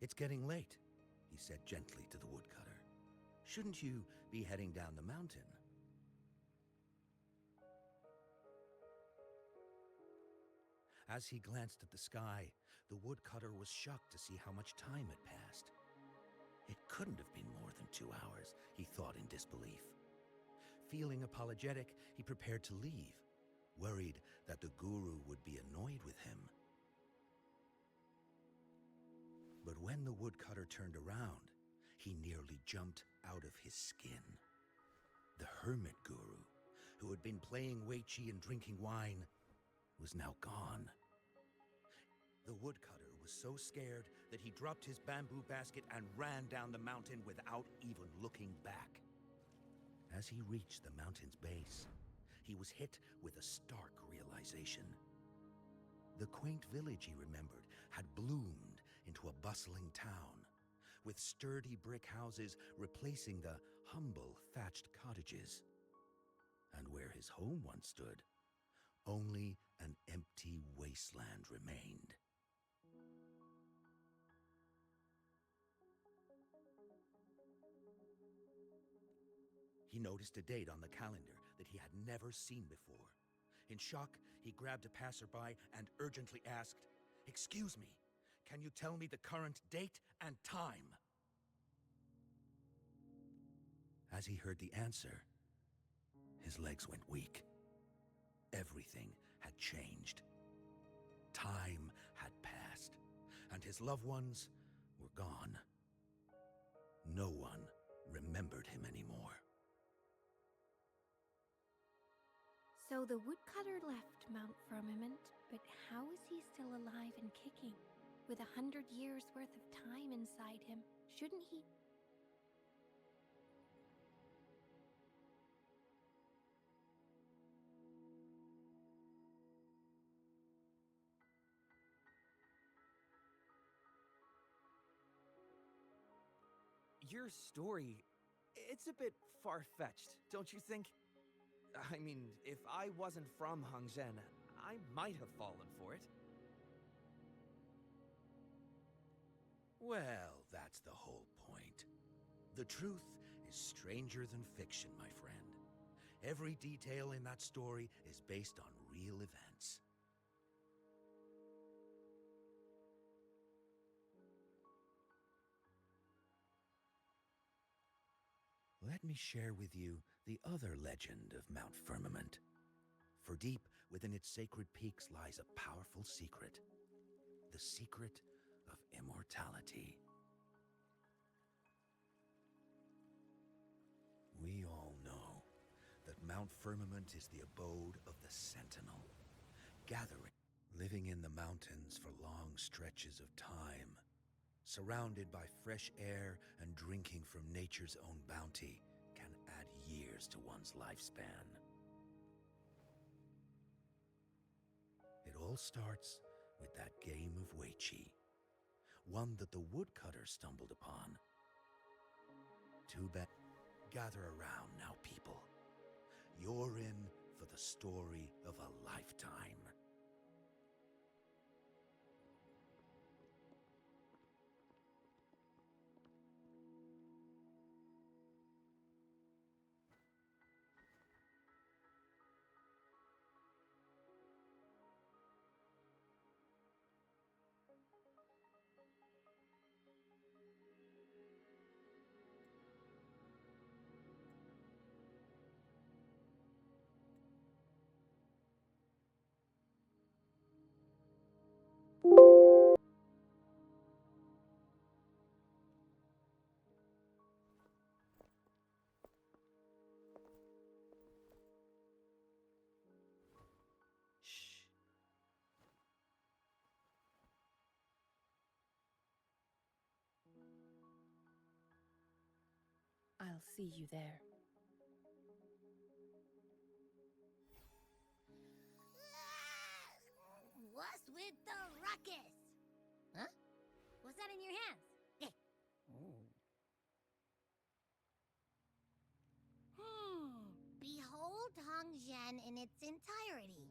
It's getting late, he said gently to the woodcutter. Shouldn't you be heading down the mountain? As he glanced at the sky, the woodcutter was shocked to see how much time had passed. It couldn't have been more than 2 hours, he thought in disbelief. Feeling apologetic, he prepared to leave, worried that the guru would be annoyed with him. But when the woodcutter turned around, he nearly jumped out of his skin. The hermit guru, who had been playing weiqi and drinking wine, was now gone. The woodcutter was so scared that he dropped his bamboo basket and ran down the mountain without even looking back. As he reached the mountain's base, he was hit with a stark realization. The quaint village he remembered had bloomed into a bustling town, with sturdy brick houses replacing the humble thatched cottages. And where his home once stood, only an empty wasteland remained. He noticed a date on the calendar that he had never seen before. In shock, he grabbed a passerby and urgently asked, "Excuse me, can you tell me the current date and time?" As he heard the answer, his legs went weak. Everything had changed. Time had passed, and his loved ones were gone. No one remembered him anymore. So the woodcutter left Mount Firmament, but how is he still alive and kicking? With 100 years worth of time inside him, shouldn't he? Your story, it's a bit far-fetched, don't you think? I mean, if I wasn't from Hongzhen, I might have fallen for it. Well, that's the whole point. The truth is stranger than fiction, my friend. Every detail in that story is based on real events. Let me share with you the other legend of Mount Firmament. For deep within its sacred peaks lies a powerful secret. The secret of immortality. We all know that Mount Firmament is the abode of the Sentinel, gathering, living in the mountains for long stretches of time, surrounded by fresh air and drinking from nature's own bounty, can add years to one's lifespan. It all starts with that game of weiqi, one that the woodcutter stumbled upon. Too bad. Gather around now, people. You're in for the story of a lifetime. Shh. I'll see you there. What's with the ruckus? Huh? What's that in your hands? Behold Hongzhen in its entirety,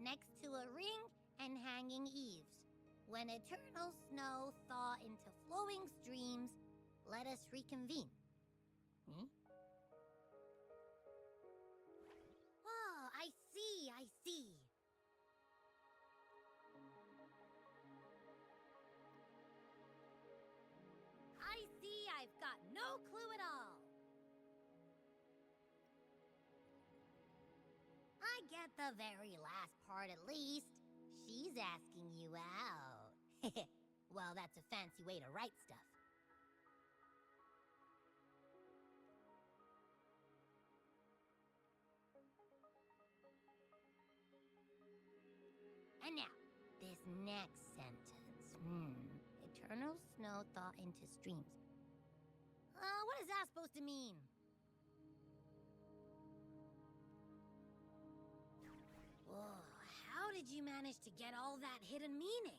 next to a ring and hanging eaves. When eternal snow thaw into flowing streams, let us reconvene. Hmm? Oh, I see, I see. I see I've got no clue at all. I get the very last part at least. She's asking you out. Well, that's a fancy way to write stuff. And now, this next sentence. Eternal snow thaw into streams. What is that supposed to mean? Whoa, how did you manage to get all that hidden meaning?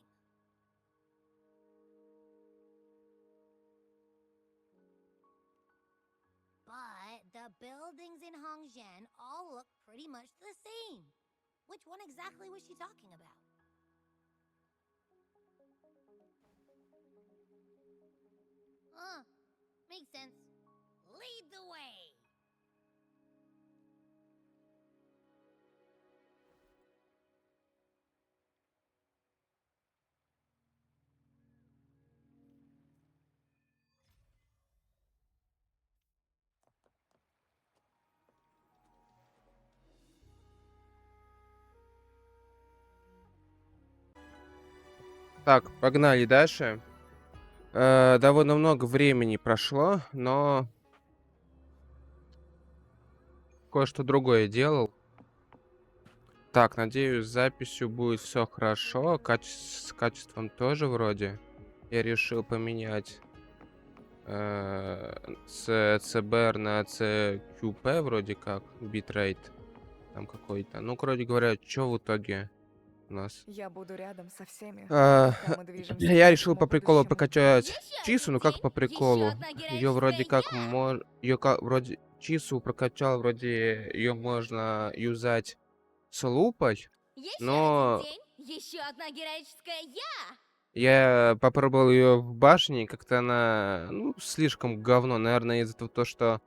But the buildings in Hongzhen all look pretty much the same. Which one exactly was she talking about? Makes sense. Lead the way! Так, погнали дальше. Довольно много времени прошло, но кое-что другое делал. Так, надеюсь, с записью будет все хорошо. С качеством тоже вроде. Я решил поменять с CBR на CQP вроде как. Битрейт там какой-то. Ну, вроде говоря, что в итоге у нас? Я буду рядом со всеми. А, пока мы движемся Я к решил нашему по приколу будущему. прокачать Ещё Чису, один ну как день, по приколу. ещё одна Ее вроде героическая как ее вроде Чису прокачал, вроде ее можно юзать с лупой, но еще одна героическая я попробовал ее в башне, как-то она, ну, слишком говно, наверное, из-за того, что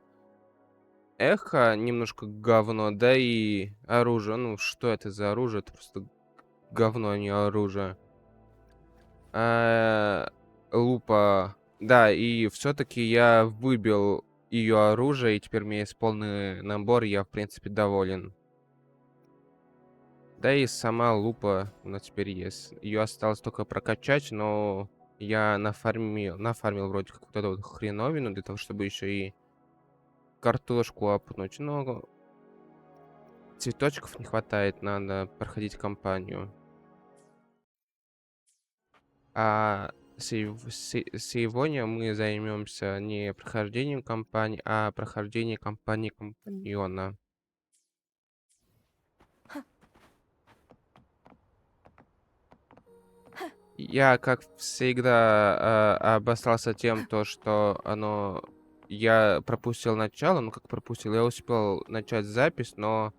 эхо немножко говно, да и оружие, ну, что это за оружие, это просто говно, а не оружие. Лупа. Да, и все-таки я выбил ее оружие, и теперь у меня есть полный набор, и я, в принципе, доволен. Да и сама лупа у нас теперь есть. Ее осталось только прокачать, но я нафармил вроде как вот эту вот хреновину, для того, чтобы еще и картошку апнуть. Но цветочков не хватает, надо проходить кампанию. А сегодня мы займемся не прохождением кампании, а прохождением кампании компаньона. Я, как всегда, обосрался тем, что я пропустил начало, ну как пропустил, я успел начать запись, но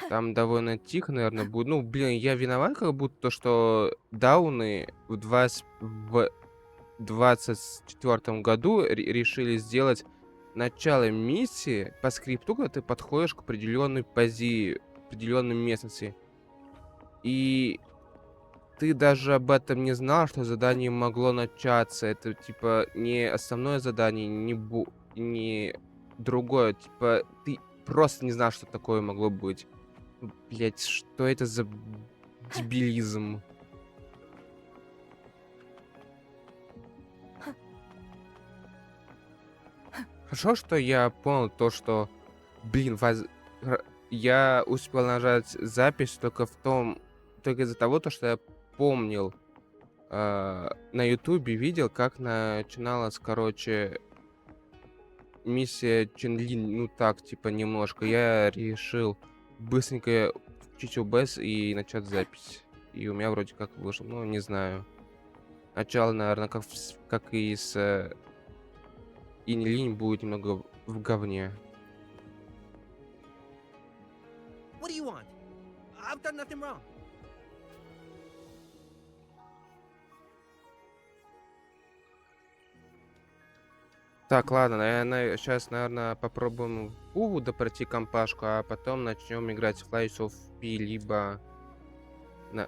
там довольно тихо, наверное, будет. Ну, блин, я виноват, как будто то, что дауны в 24 году решили сделать начало миссии по скрипту, когда ты подходишь к определенной позиции, определенной местности. И ты даже об этом не знал, что задание могло начаться. Это, типа, не основное задание, не другое. Типа, ты просто не знал, что такое могло быть. Блять, что это за дебилизм? Хорошо, что я понял то, что, блин, я успел нажать запись только из-за того, что я помнил, на ютубе видел, как начиналась, короче, миссия Чинлин, ну так, типа, немножко. Я решил быстренько включить OBS и начать запись. И у меня вроде как вышло, ну, не знаю. Начало, наверное, как и с Инлинь будет немного в говне. What do you want? I've done nothing wrong. Так, ладно, сейчас, наверное, попробуем Вуву пройти компашку, а потом начнем играть в Lies of P, либо... Ну,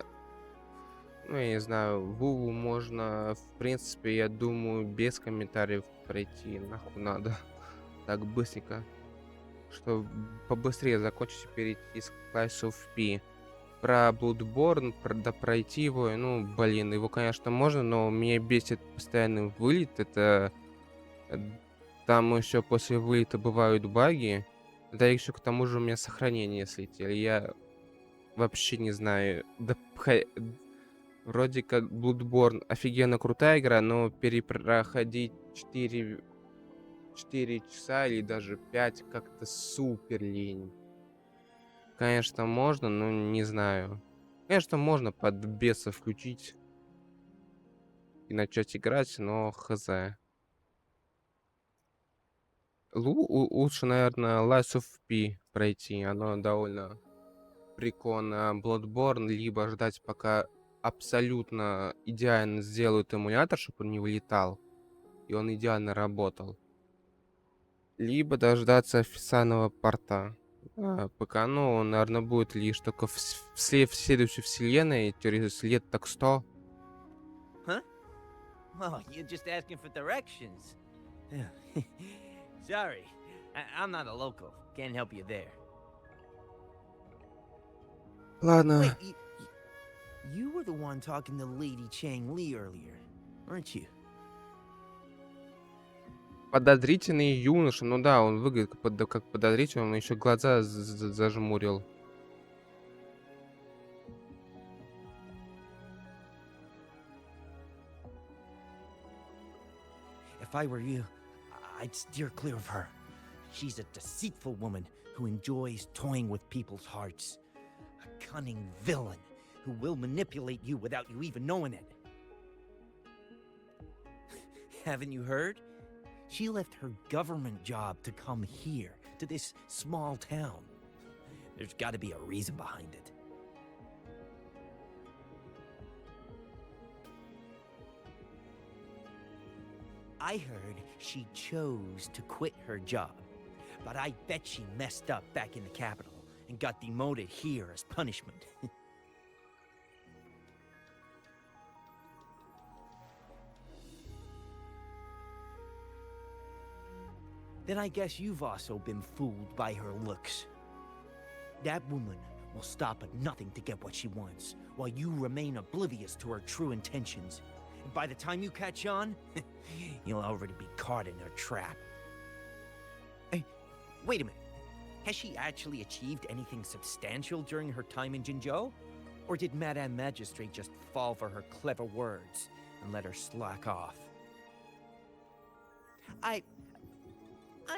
я не знаю, Вуву можно, в принципе, я думаю, без комментариев пройти. Нахуй надо. Так, быстренько. Чтобы побыстрее закончить и перейти с Lies of P. Про Bloodborne, пройти его, ну, блин, его, конечно, можно, но меня бесит постоянный вылет. Это... Там еще после вылета бывают баги. Да еще к тому же у меня сохранение слетели. Я вообще не знаю. Да, вроде как Bloodborne офигенно крутая игра, но перепроходить 4 часа или даже 5 как-то супер лень. Конечно, можно, но не знаю. Конечно, можно под беса включить и начать играть, но хз. Лучше, наверное, Lies of P пройти. Оно довольно прикольно. Bloodborne, либо ждать, пока абсолютно идеально сделают эмулятор, чтобы он не вылетал, и он идеально работал. Либо дождаться официального порта. ПК, ну, он, наверное, будет лишь только в следующей вселенной, через лет так 100. Huh? Oh, you're just asking for directions. Sorry, I'm not a local. Can't help you there. Ладно. Wait, you were the one talking to Lady Chang Li earlier, weren't you? Подозрительный юноша. Ну да, он выглядит как подозрительный, он еще глаза зажмурил. If I were you, I'd steer clear of her. She's a deceitful woman who enjoys toying with people's hearts. A cunning villain who will manipulate you without you even knowing it. Haven't you heard? She left her government job to come here, to this small town. There's got to be a reason behind it. I heard she chose to quit her job, but I bet she messed up back in the capital and got demoted here as punishment. Then I guess you've also been fooled by her looks. That woman will stop at nothing to get what she wants, while you remain oblivious to her true intentions. And by the time you catch on, you'll already be caught in her trap. Hey, wait a minute. Has she actually achieved anything substantial during her time in Jinzhou? Or did Madame Magistrate just fall for her clever words and let her slack off? I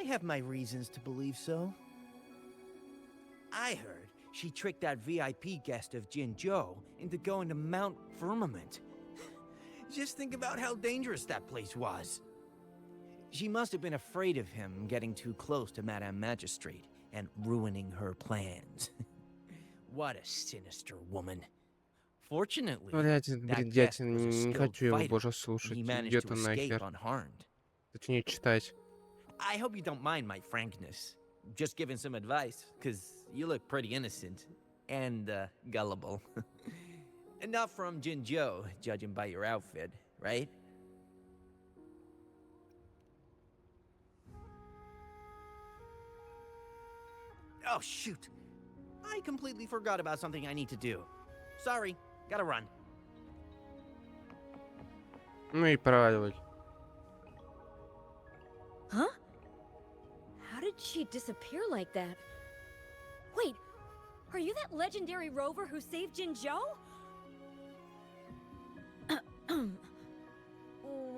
have my reasons to believe so. I heard she tricked that VIP guest of Jinzhou into going to Mount Firmament. Just think about how dangerous that place was. She must have been afraid of him getting too close to Madame Magistrate and ruining her plans. What a sinister woman. Fortunately, that guest was a не skilled хочу его fighter, больше and слушать. he managed Идет to он escape нахер. unharmed. Точнее, читать. I hope you don't mind my frankness. Just giving some advice, because you look pretty innocent and gullible. And not from Jinzhou, judging by your outfit, right? Oh, shoot. I completely forgot about something I need to do. Sorry, gotta run. Ну и проваливать. Huh? How did she disappear like that? Wait, are you that legendary rover who saved Jinzhou?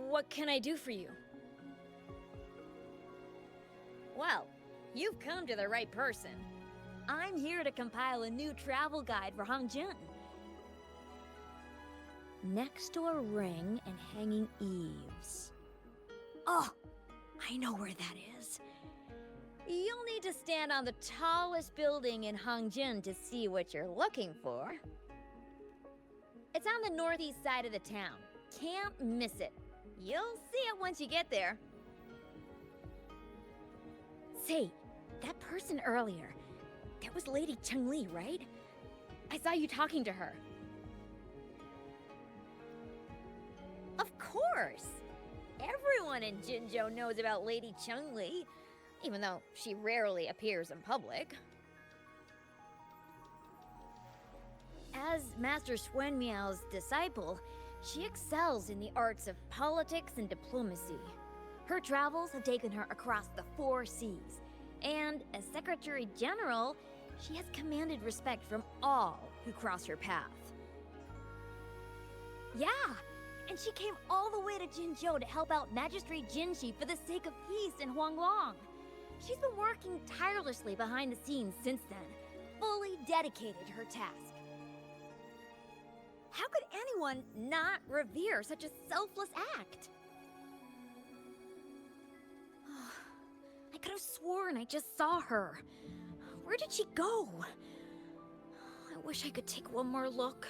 What can I do for you? Well, you've come to the right person. I'm here to compile a new travel guide for Hangjin. Next door ring and hanging eaves. Oh, I know where that is. You'll need to stand on the tallest building in Hangjin to see what you're looking for. It's on the northeast side of the town. Can't miss it. You'll see it once you get there. Say, that person earlier, that was Lady Chun-Li, right? I saw you talking to her. Of course! Everyone in Jinzhou knows about Lady Chun-Li, even though she rarely appears in public. As Master Xuan Miao's disciple, she excels in the arts of politics and diplomacy. Her travels have taken her across the 4 seas, and as Secretary General, she has commanded respect from all who cross her path. Yeah, and she came all the way to Jinzhou to help out Magistrate Jinshi for the sake of peace in Huanglong. She's been working tirelessly behind the scenes since then, fully dedicated to her task. How could anyone not revere such a selfless act? I could have sworn I just saw her. Where did she go? I wish I could take one more look.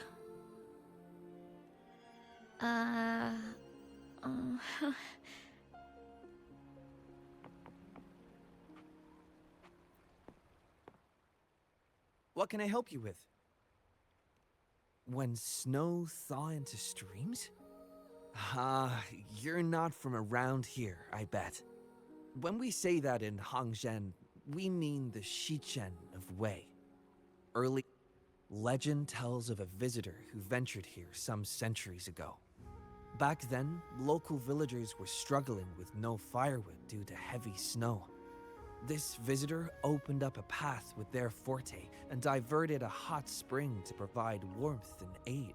What can I help you with? When snow thaw into streams? Ah, you're not from around here, I bet. When we say that in Hangzhen, we mean the Shichen of Wei. Early legend tells of a visitor who ventured here some centuries ago. Back then, local villagers were struggling with no firewood due to heavy snow. This visitor opened up a path with their forte and diverted a hot spring to provide warmth and aid.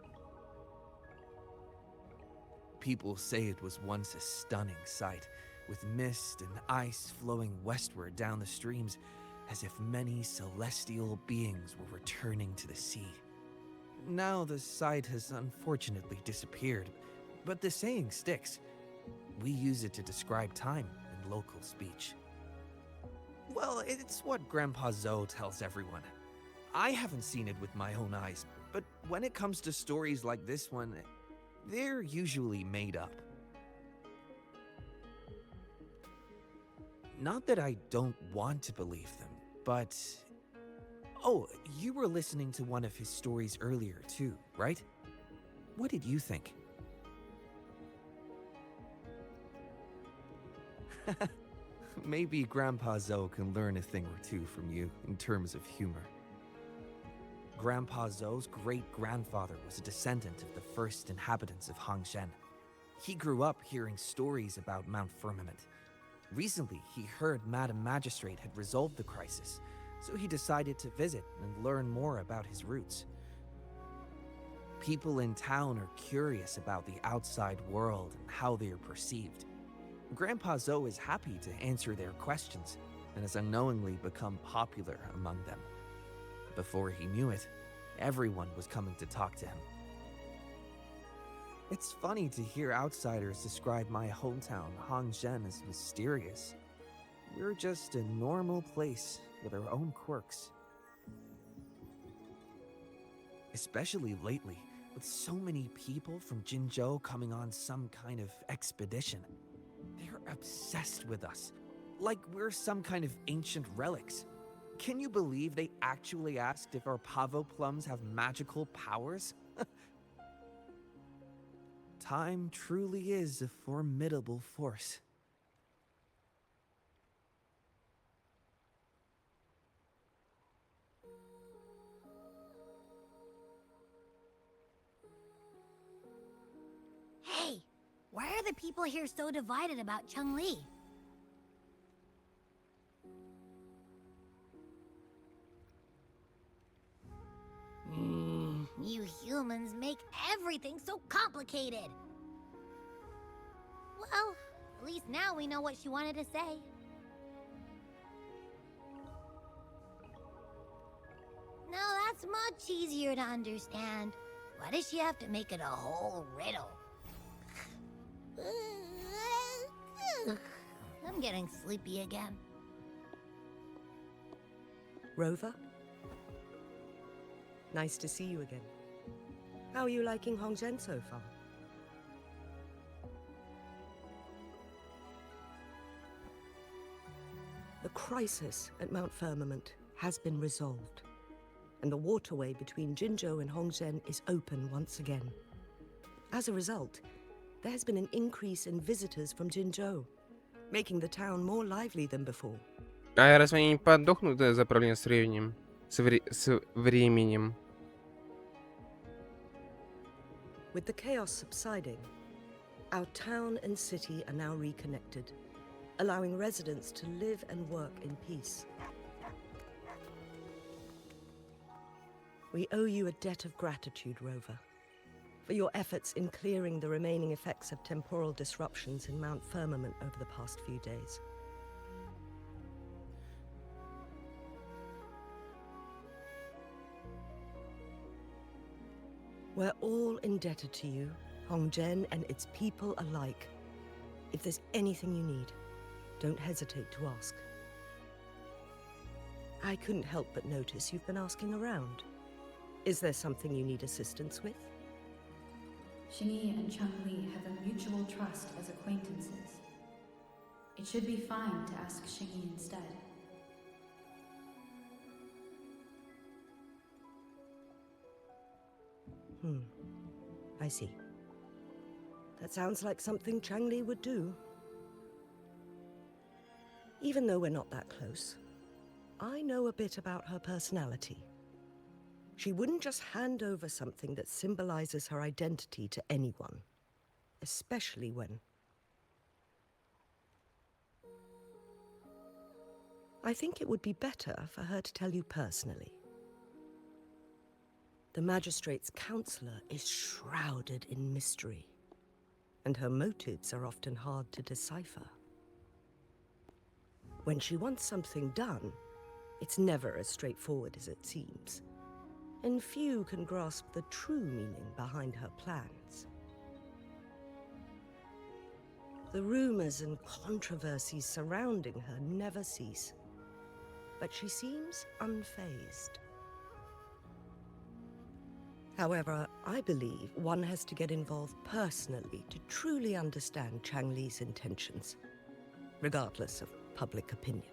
People say it was once a stunning sight, with mist and ice flowing westward down the streams, as if many celestial beings were returning to the sea. Now the sight has unfortunately disappeared, but the saying sticks. We use it to describe time in local speech. Well, it's what Grandpa Zoe tells everyone. I haven't seen it with my own eyes, but when it comes to stories like this one, they're usually made up. Not that I don't want to believe them, but... Oh, you were listening to one of his stories earlier too, right? What did you think? Maybe Grandpa Zoe can learn a thing or two from you in terms of humor. Grandpa Zoe's great-grandfather was a descendant of the first inhabitants of Hangzhen. He grew up hearing stories about Mount Firmament. Recently, he heard Madam Magistrate had resolved the crisis, so he decided to visit and learn more about his roots. People in town are curious about the outside world and how they are perceived. Grandpa Zoe is happy to answer their questions and has unknowingly become popular among them. Before he knew it, everyone was coming to talk to him. It's funny to hear outsiders describe my hometown, Hangzhen, as mysterious. We're just a normal place with our own quirks. Especially lately, with so many people from Jinzhou coming on some kind of expedition. They're obsessed with us, like we're some kind of ancient relics. Can you believe they actually asked if our pavo plums have magical powers? Time truly is a formidable force. Hey, why are the people here so divided about Chun-Li? You humans make everything so complicated. Well, at least now we know what she wanted to say. No, that's much easier to understand. Why does she have to make it a whole riddle? I'm getting sleepy again. Rover? Nice to see you again. How are you liking Hangzhen so far? The crisis at Mount Firmament has been resolved, and the waterway between Jinzhou and Hongzhen is open once again. As a result, there has been an increase in visitors from Jinzhou, making the town more lively than before. А разве они не подохнут за проблем с временем? С временем. With the chaos subsiding, our town and city are now reconnected, allowing residents to live and work in peace. We owe you a debt of gratitude, Rover, for your efforts in clearing the remaining effects of temporal disruptions in Mount Firmament over the past few days. We're all indebted to you, Hongzhen and its people alike. If there's anything you need, don't hesitate to ask. I couldn't help but notice you've been asking around. Is there something you need assistance with? Xingyi and Chun-Li have a mutual trust as acquaintances. It should be fine to ask Xingyi instead. I see. That sounds like something Changli would do. Even though we're not that close, I know a bit about her personality. She wouldn't just hand over something that symbolizes her identity to anyone, especially when... I think it would be better for her to tell you personally. The magistrate's counselor is shrouded in mystery, and her motives are often hard to decipher. When she wants something done, it's never as straightforward as it seems, and few can grasp the true meaning behind her plans. The rumors and controversies surrounding her never cease, but she seems unfazed. However, I believe one has to get involved personally to truly understand Changli's intentions, regardless of public opinion.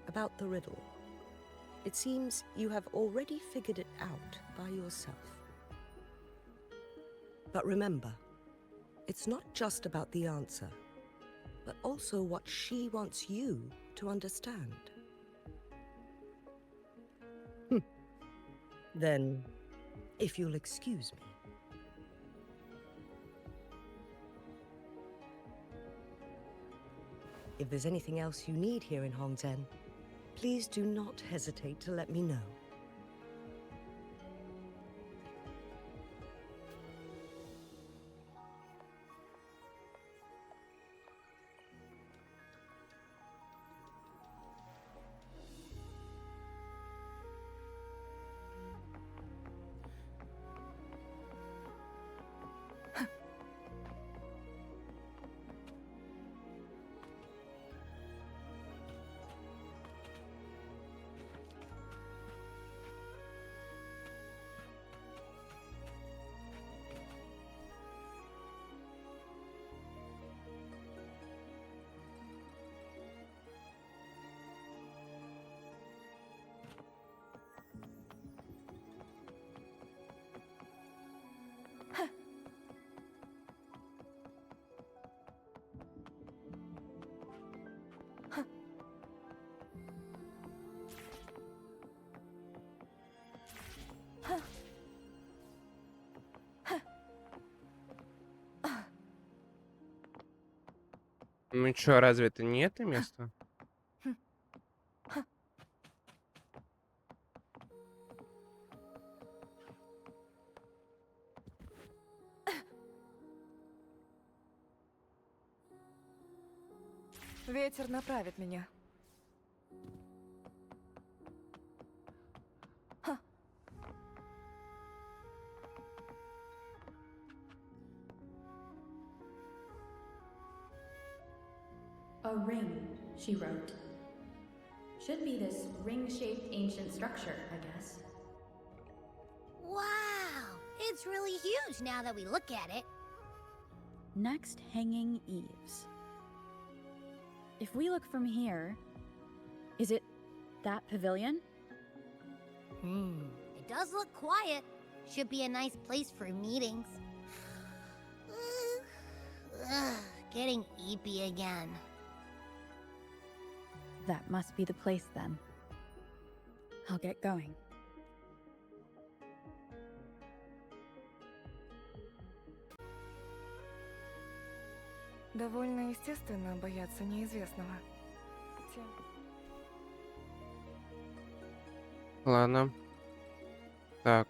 About the riddle, it seems you have already figured it out by yourself. But remember, it's not just about the answer, but also what she wants you to understand. Then, if you'll excuse me. If there's anything else you need here in Hongzhen, please do not hesitate to let me know. Ну чё, разве это не это место? Ветер направит меня. A ring, she wrote. Should be this ring-shaped ancient structure, I guess. Wow! It's really huge now that we look at it. Next, hanging eaves. If we look from here, is it that pavilion? It does look quiet. Should be a nice place for meetings. Getting eepy again. That must be the place then. I'll get going. Довольно естественно бояться неизвестного. Ладно. Так.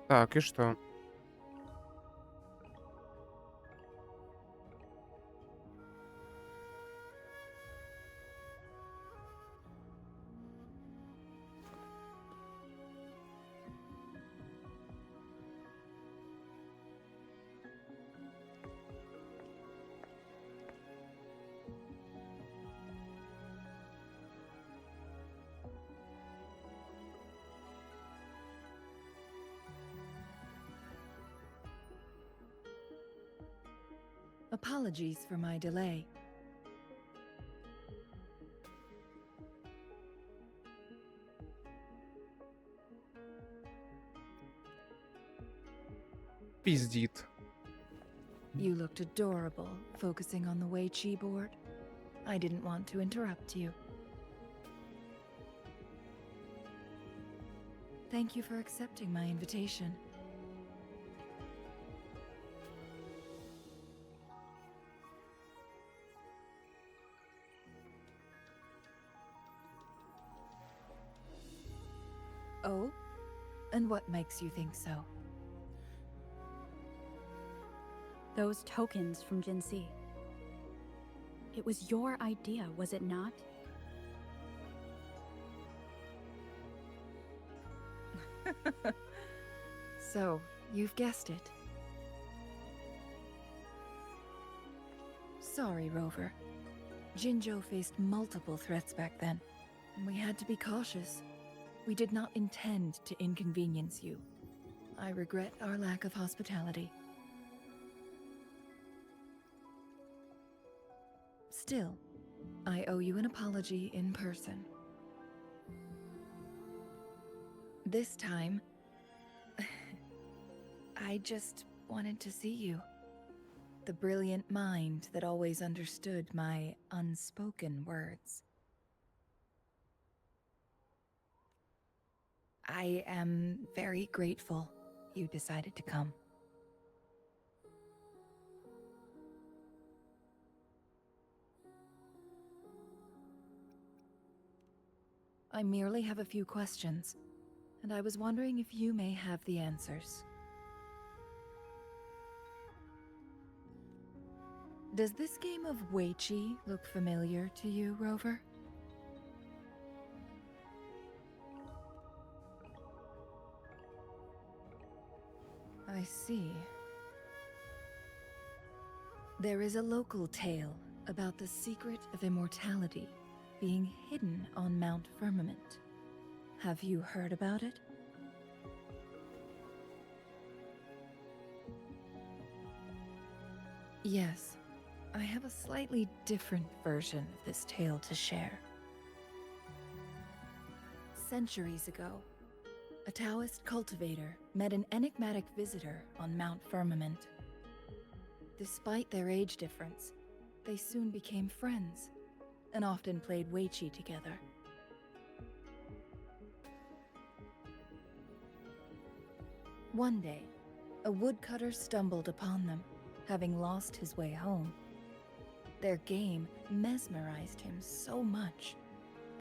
Так, и что? Apologies for my delay. Пиздит. You looked adorable, focusing on the Weiqi board. I didn't want to interrupt you. Thank you for accepting my invitation. Oh? And what makes you think so? Those tokens from Jinxi. It was your idea, was it not? So, you've guessed it. Sorry, Rover. Jinzhou faced multiple threats back then, and we had to be cautious. We did not intend to inconvenience you. I regret our lack of hospitality. Still, I owe you an apology in person. This time, I just wanted to see you. The brilliant mind that always understood my unspoken words. I am very grateful you decided to come. I merely have a few questions, and I was wondering if you may have the answers. Does this game of Weiqi look familiar to you, Rover? I see. There is a local tale about the secret of immortality being hidden on Mount Firmament. Have you heard about it? Yes, I have a slightly different version of this tale to share. Centuries ago, a Taoist cultivator met an enigmatic visitor on Mount Firmament. Despite their age difference, they soon became friends and often played Weiqi together. One day, a woodcutter stumbled upon them, having lost his way home. Their game mesmerized him so much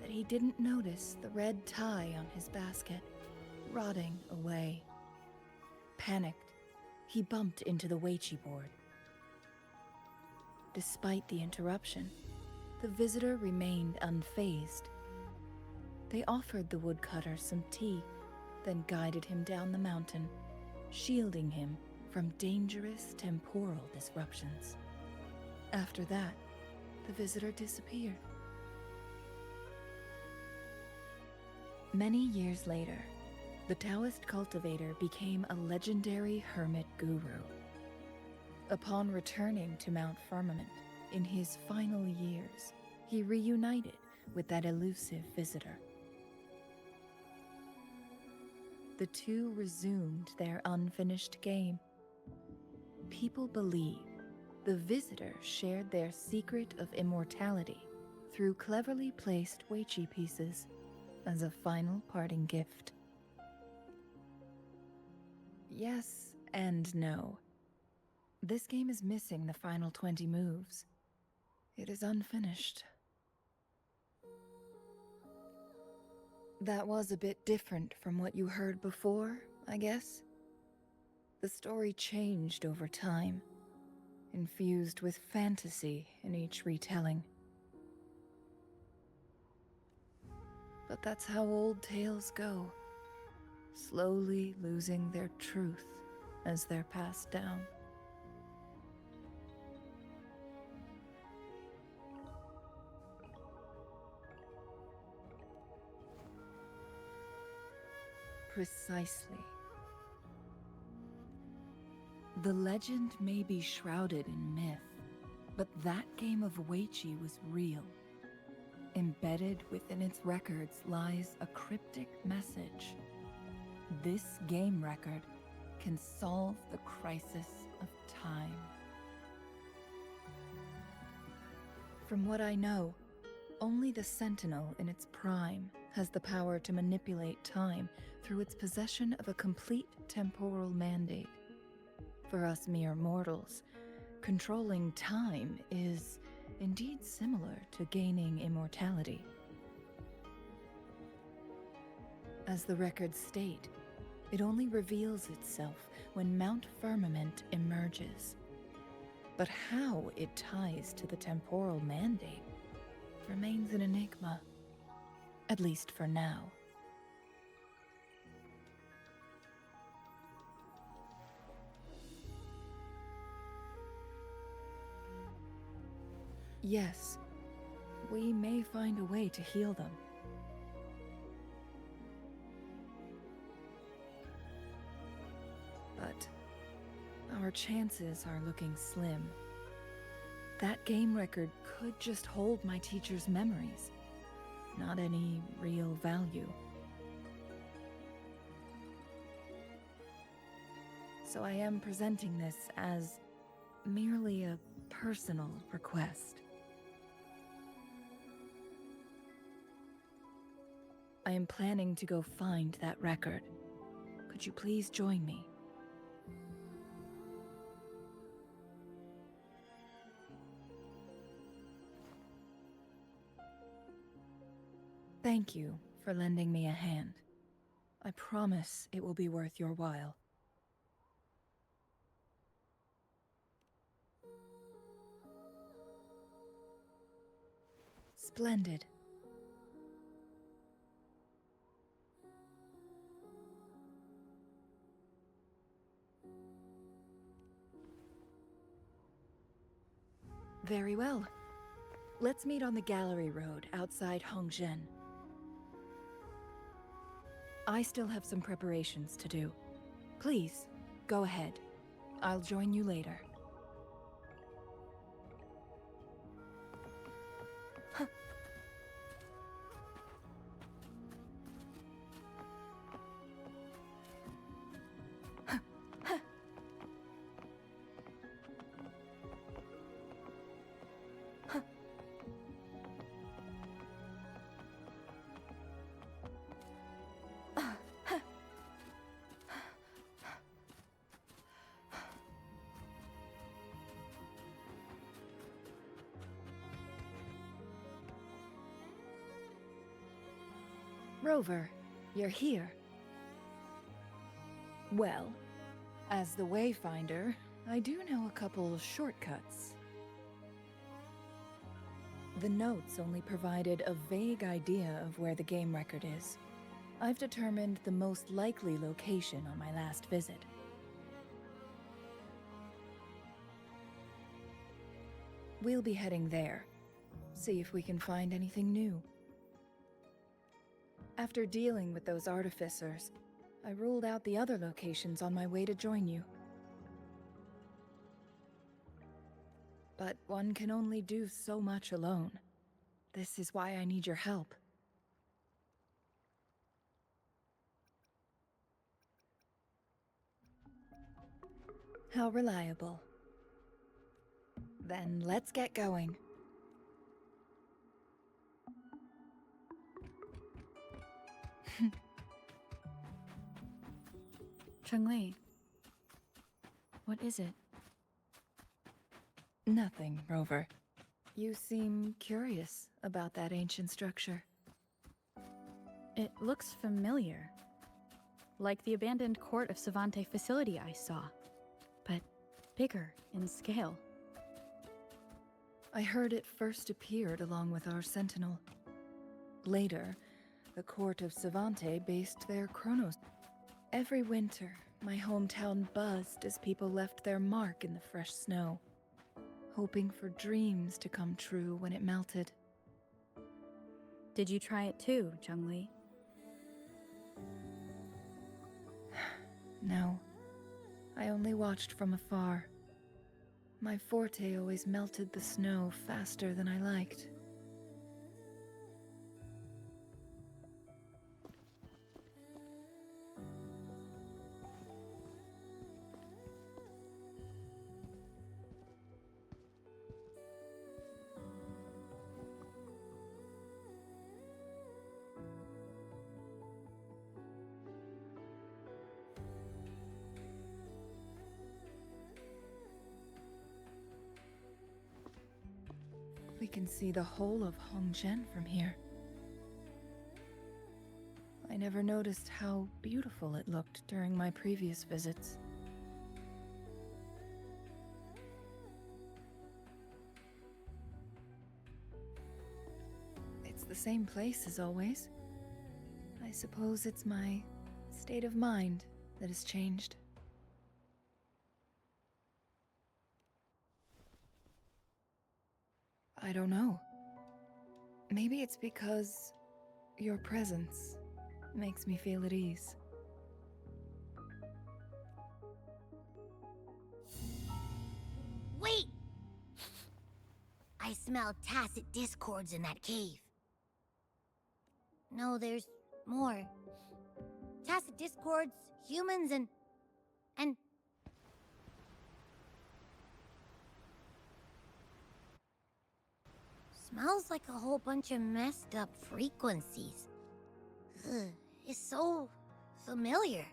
that he didn't notice the red tie on his basket, rotting away. Panicked, he bumped into the Weiqi board. Despite the interruption, the visitor remained unfazed. They offered the woodcutter some tea, then guided him down the mountain, shielding him from dangerous temporal disruptions. After that, the visitor disappeared. Many years later, the Taoist cultivator became a legendary hermit guru. Upon returning to Mount Firmament in his final years, he reunited with that elusive visitor. The two resumed their unfinished game. People believe the visitor shared their secret of immortality through cleverly placed Weiqi pieces as a final parting gift. Yes and no. This game is missing the final 20 moves. It is unfinished. That was a bit different from what you heard before, I guess. The story changed over time, infused with fantasy in each retelling. But that's how old tales go, slowly losing their truth as they're passed down. Precisely. The legend may be shrouded in myth, but that game of Weiqi was real. Embedded within its records lies a cryptic message. This game record can solve the crisis of time. From what I know, only the Sentinel in its prime has the power to manipulate time through its possession of a complete temporal mandate. For us mere mortals, controlling time is indeed similar to gaining immortality. As the records state, it only reveals itself when Mount Firmament emerges. But how it ties to the temporal mandate remains an enigma, at least for now. Yes, we may find a way to heal them. But our chances are looking slim. That game record could just hold my teacher's memories, not any real value. So I am presenting this as merely a personal request. I am planning to go find that record. Could you please join me? Thank you for lending me a hand. I promise it will be worth your while. Splendid. Very well. Let's meet on the gallery road outside Hongzhen. I still have some preparations to do. Please, go ahead. I'll join you later. Rover, you're here. Well, as the Wayfinder, I do know a couple shortcuts. The notes only provided a vague idea of where the game record is. I've determined the most likely location on my last visit. We'll be heading there. See if we can find anything new. After dealing with those artificers, I ruled out the other locations on my way to join you. But one can only do so much alone. This is why I need your help. How reliable. Then let's get going. Cheng-Li, what is it? Nothing, Rover. You seem curious about that ancient structure. It looks familiar. Like the abandoned court of Ctavьте facility I saw, but bigger in scale. I heard it first appeared along with our sentinel. Later, the court of Ctavьte based their chronos. Every winter, my hometown buzzed as people left their mark in the fresh snow, hoping for dreams to come true when it melted. Did you try it too, Cheng-Li? No, I only watched from afar. My forte always melted the snow faster than I liked. We can see the whole of Hongzhen from here. I never noticed how beautiful it looked during my previous visits. It's the same place as always. I suppose it's my state of mind that has changed. I don't know. Maybe it's because your presence makes me feel at ease. Wait! I smell tacit discords in that cave. No, there's more. Tacit discords, humans, and... Smells like a whole bunch of messed up frequencies. Ugh, it's so familiar.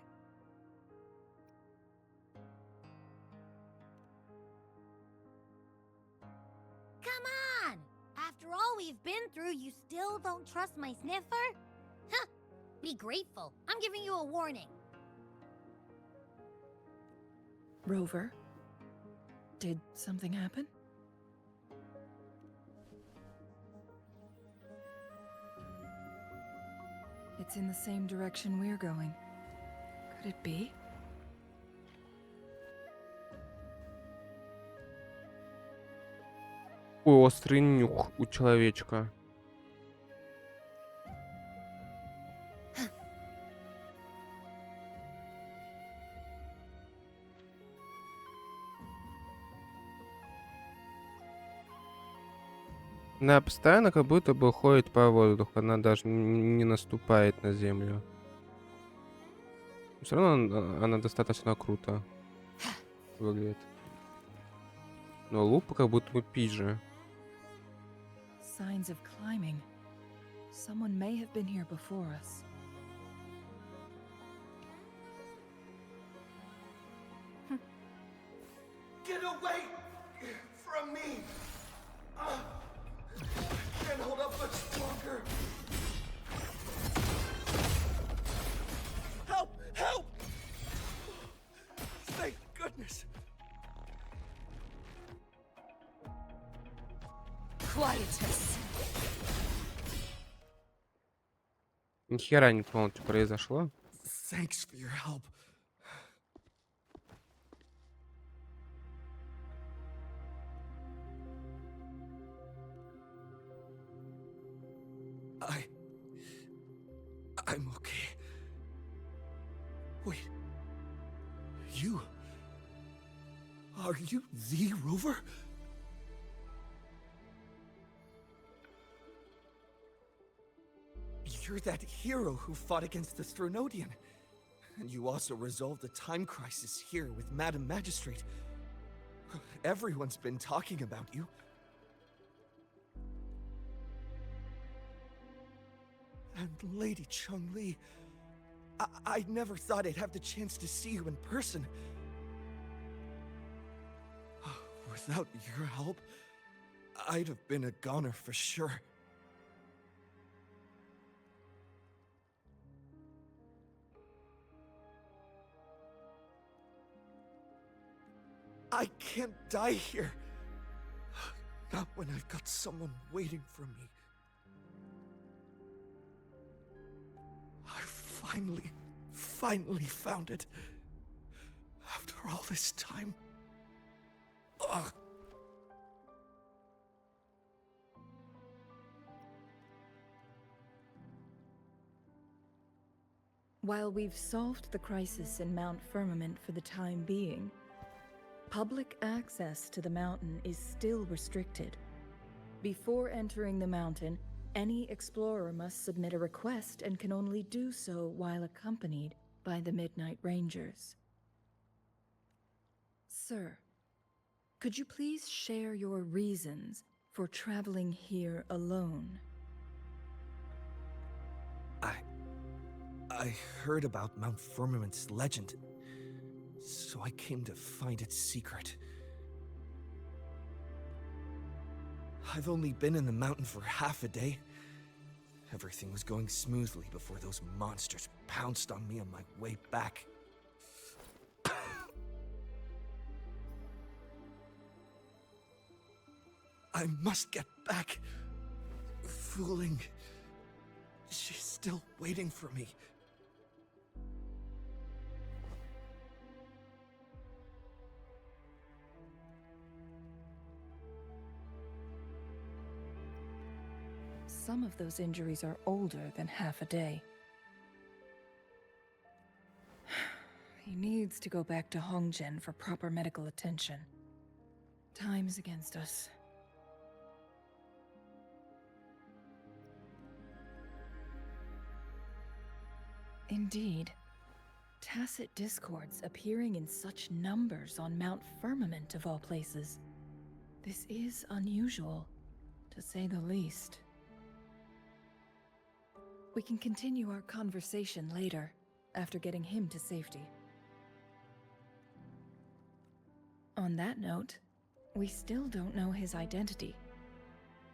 Come on! After all we've been through, you still don't trust my sniffer? Huh! Be grateful. I'm giving you a warning. Rover, did something happen? It's in the same direction we're going. Could it be? Острый нюх у человечка. Она постоянно как будто бы ходит по воздуху, она даже не наступает на землю. Все равно она достаточно круто выглядит. Но лупа как будто бы пизже. Signs of climbing. Someone may have been here before us. Get away from me! Can't hold up much longer. madness. Quietus. Ни хера не понял, что произошло. Thanks for your help. I'm okay. Wait. You? Are you the Rover? You're that hero who fought against the Stronodian. And you also resolved the time crisis here with Madam Magistrate. Everyone's been talking about you. And Lady Chun-Li, I never thought I'd have the chance to see you in person. Without your help, I'd have been a goner for sure. I can't die here. Not when I've got someone waiting for me. I finally found it. After all this time. Ugh. While we've solved the crisis in Mount Firmament for the time being, public access to the mountain is still restricted. Before entering the mountain, any explorer must submit a request and can only do so while accompanied by the Midnight Rangers. Sir, could you please share your reasons for traveling here alone? I heard about Mount Firmament's legend, so I came to find its secret. I've only been in the mountain for half a day. Everything was going smoothly before those monsters pounced on me on my way back. I must get back. Fooling. She's still waiting for me. Some of those injuries are older than half a day. He needs to go back to Hongzhen for proper medical attention. Time's against us. Indeed. Tacit discords appearing in such numbers on Mount Firmament of all places. This is unusual, to say the least. We can continue our conversation later, after getting him to safety. On that note, we still don't know his identity.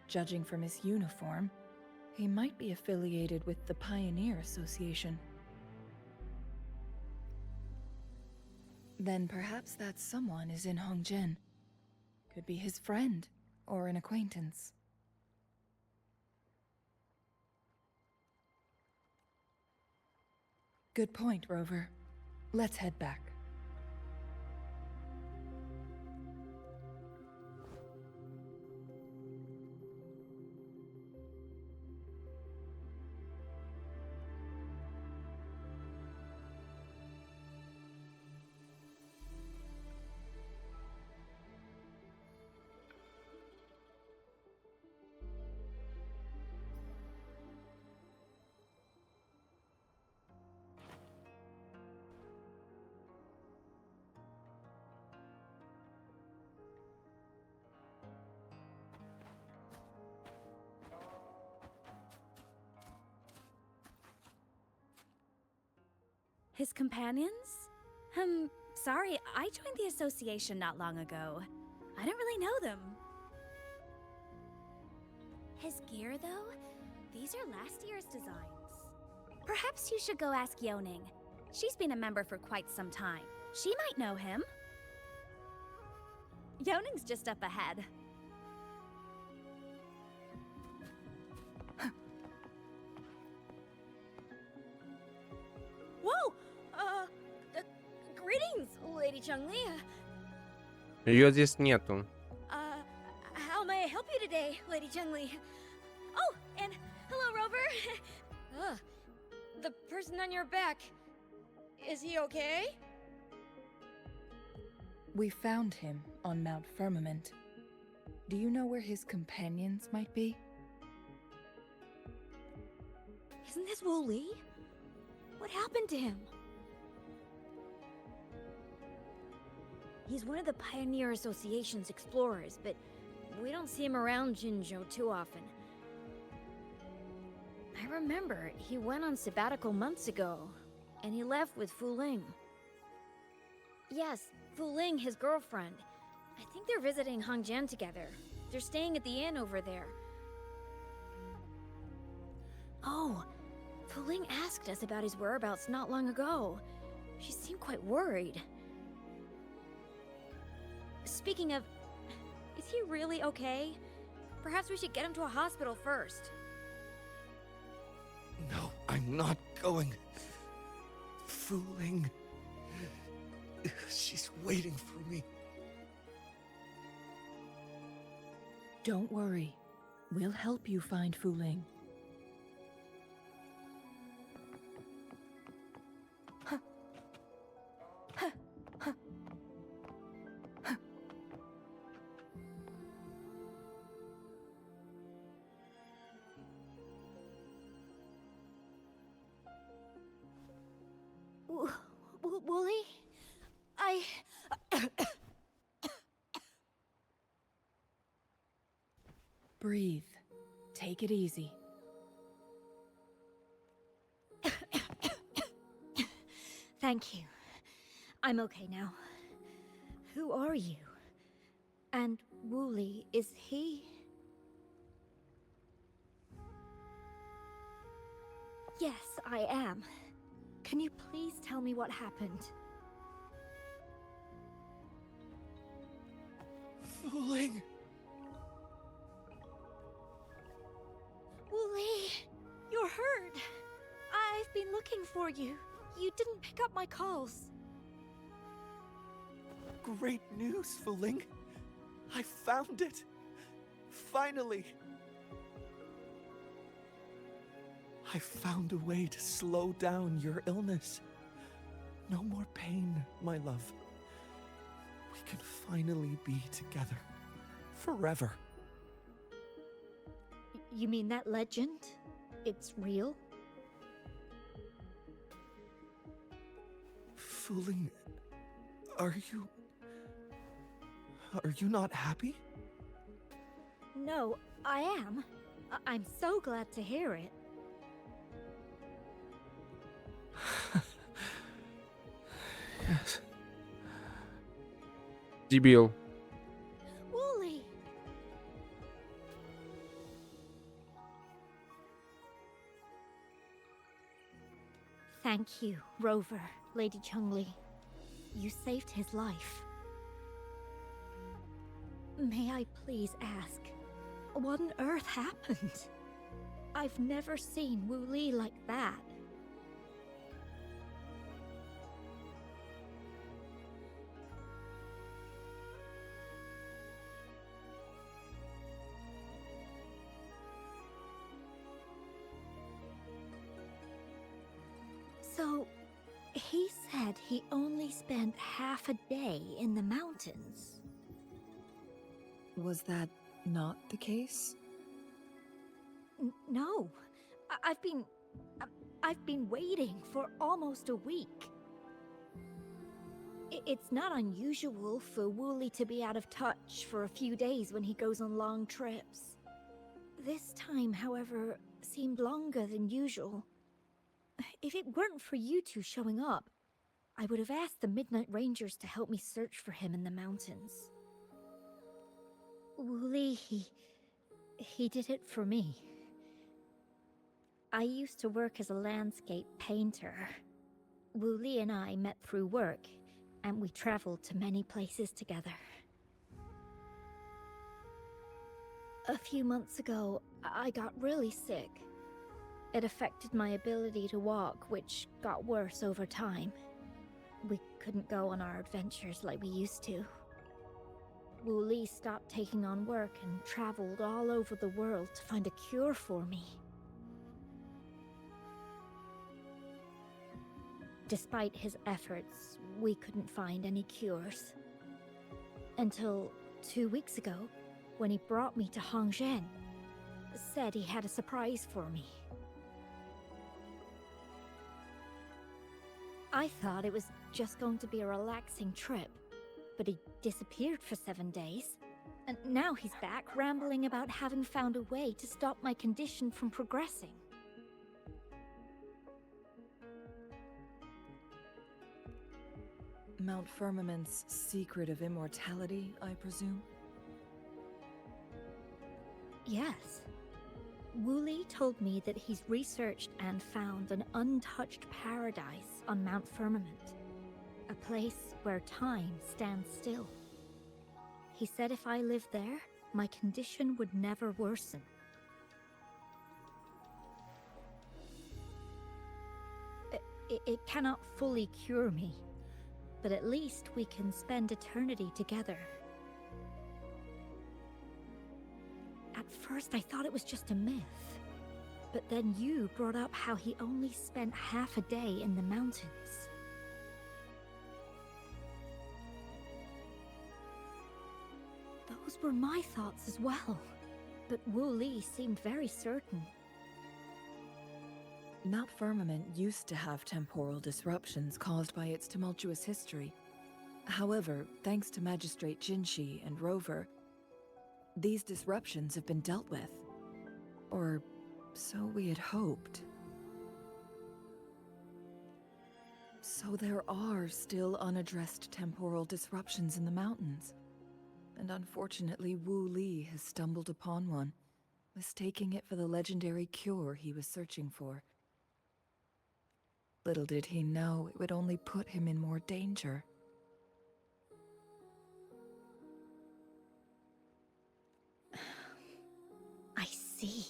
Judging from his uniform, he might be affiliated with the Pioneer Association. Then perhaps that someone is in Hongzhen. Could be his friend, or an acquaintance. Good point, Rover. Let's head back. His companions? Sorry, I joined the association not long ago. I don't really know them. His gear, though? These are last year's designs. Perhaps you should go ask Yoning. She's been a member for quite some time. She might know him. Yoning's just up ahead. Whoa! Greetings, Lady Chungli. Ее здесь нету. How may I help you today, Lady Chungli? Oh, and hello, Rover. The person on your back, is he okay? We found him on Mount Firmament. Do you know where his companions might be? Isn't this Wu Li? What happened to him? He's one of the Pioneer Association's explorers, but we don't see him around Jinzhou too often. I remember he went on sabbatical months ago, and he left with Fu Ling. Yes, Fu Ling, his girlfriend. I think they're visiting Hongjian together. They're staying at the inn over there. Oh, Fu Ling asked us about his whereabouts not long ago. She seemed quite worried. Speaking of, is he really okay? Perhaps we should get him to a hospital first. No, I'm not going. Fooling. She's waiting for me. Don't worry. We'll help you find Fu Ling. Wooly? Breathe. Take it easy. Thank you. I'm okay now. Who are you? And Wooly, is he? Yes, I am. Can you please tell me what happened? Fooling. Wooly, you're hurt. I've been looking for you. You didn't pick up my calls. Great news, Fooling. I found it. Finally. I found a way to slow down your illness. No more pain, my love. We can finally be together. Forever. You mean that legend? It's real? Fooling, are you not happy? No, I am. I'm so glad to hear it. Yes. Дебил. Wooly! Thank you, Rover, Lady Chungli. You saved his life. May I please ask, what on earth happened? I've never seen Wu Li like that. So, he said he only spent half a day in the mountains. Was that not the case? No. I've been waiting for almost a week. It's not unusual for Wooly to be out of touch for a few days when he goes on long trips. This time, however, seemed longer than usual. If it weren't for you two showing up, I would have asked the Midnight Rangers to help me search for him in the mountains. Wooly, he did it for me. I used to work as a landscape painter. Wooly and I met through work, and we traveled to many places together. A few months ago, I got really sick. It affected my ability to walk, which got worse over time. We couldn't go on our adventures like we used to. Wu Li stopped taking on work and traveled all over the world to find a cure for me. Despite his efforts, we couldn't find any cures. Until 2 weeks ago, when he brought me to Hongzhen, said he had a surprise for me. I thought it was just going to be a relaxing trip, but he disappeared for 7 days. And now he's back rambling about having found a way to stop my condition from progressing. Mount Firmament's secret of immortality, I presume? Yes. Wu Li told me that he's researched and found an untouched paradise on Mount Firmament. A place where time stands still. He said if I lived there, my condition would never worsen. It cannot fully cure me, but at least we can spend eternity together. At first I thought it was just a myth, but then you brought up how he only spent half a day in the mountains. Those were my thoughts as well, but Wu Li seemed very certain. Mount Firmament used to have temporal disruptions caused by its tumultuous history. However, thanks to Magistrate Jinshi and Rover, these disruptions have been dealt with. Or so we had hoped. So there are still unaddressed temporal disruptions in the mountains. And unfortunately, Wu Li has stumbled upon one, mistaking it for the legendary cure he was searching for. Little did he know it would only put him in more danger. I see.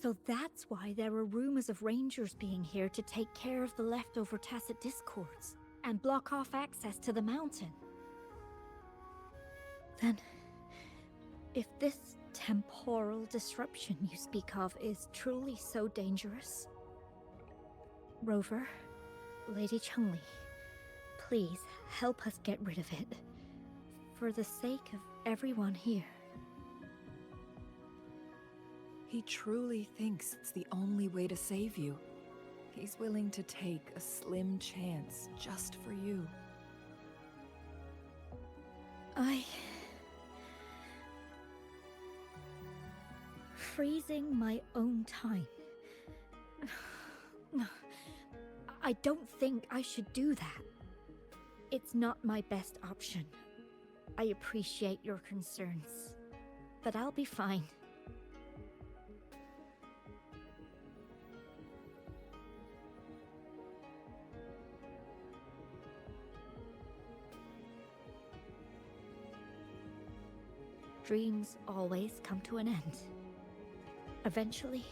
So that's why there are rumors of rangers being here to take care of the leftover tacit discords and block off access to the mountain. Then, if this temporal disruption you speak of is truly so dangerous, Rover, Lady Chengli, please help us get rid of it, for the sake of everyone here. He truly thinks it's the only way to save you. He's willing to take a slim chance just for you. Freezing my own time. I don't think I should do that. It's not my best option. I appreciate your concerns, but I'll be fine. Dreams always come to an end. Eventually,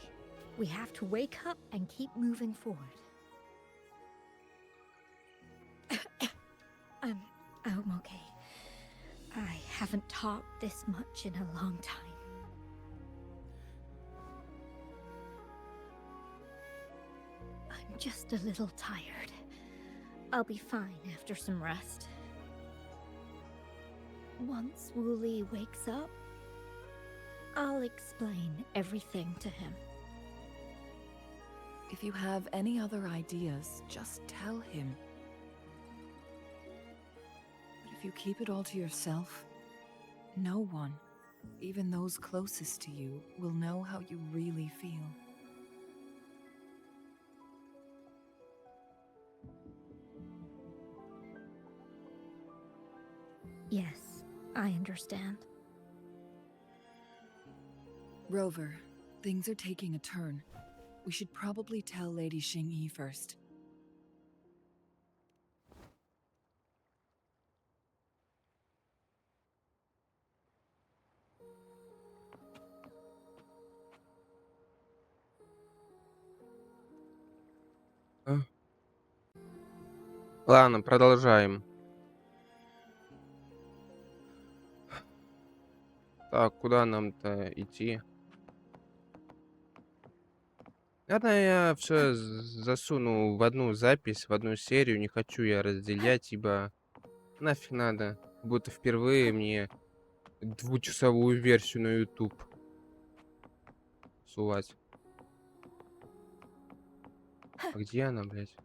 we have to wake up and keep moving forward. I'm okay. I haven't talked this much in a long time. I'm just a little tired. I'll be fine after some rest. Once Wu Li wakes up, I'll explain everything to him. If you have any other ideas, just tell him. But if you keep it all to yourself, no one, even those closest to you, will know how you really feel. Yes, I understand. Rover, things are taking a turn. We should probably tell Lady Xingyi first. Ладно, продолжаем. Так, куда нам-то идти? Наверное, я все засуну в одну запись, в одну серию. Не хочу я разделять, ибо нафиг надо. Будто впервые мне двухчасовую версию на YouTube сувать. А где она, блядь?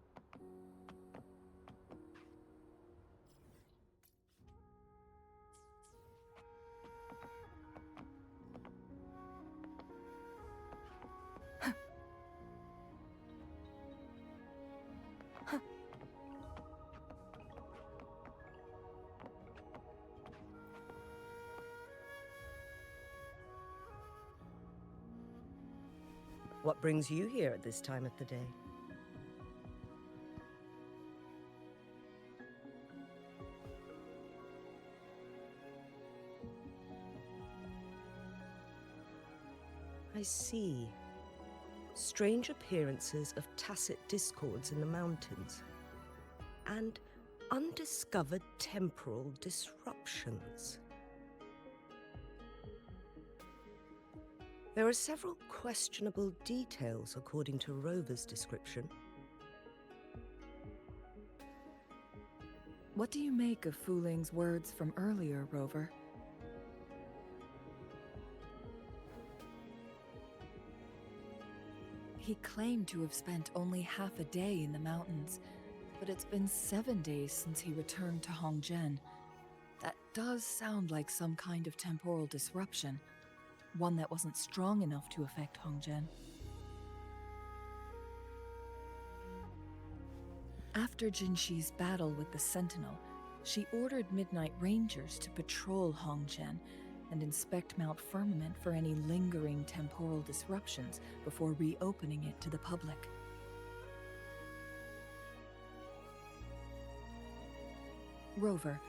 What brings you here at this time of the day? I see. Strange appearances of tacit discords in the mountains, and undiscovered temporal disruptions. There are several questionable details according to Rover's description. What do you make of Fuling's words from earlier, Rover? He claimed to have spent only half a day in the mountains, but it's been 7 days since he returned to Hongzhen. That does sound like some kind of temporal disruption, one that wasn't strong enough to affect Hongzhen. After Jinxi's battle with the Sentinel, she ordered Midnight Rangers to patrol Hongzhen and inspect Mount Firmament for any lingering temporal disruptions before reopening it to the public. Rover,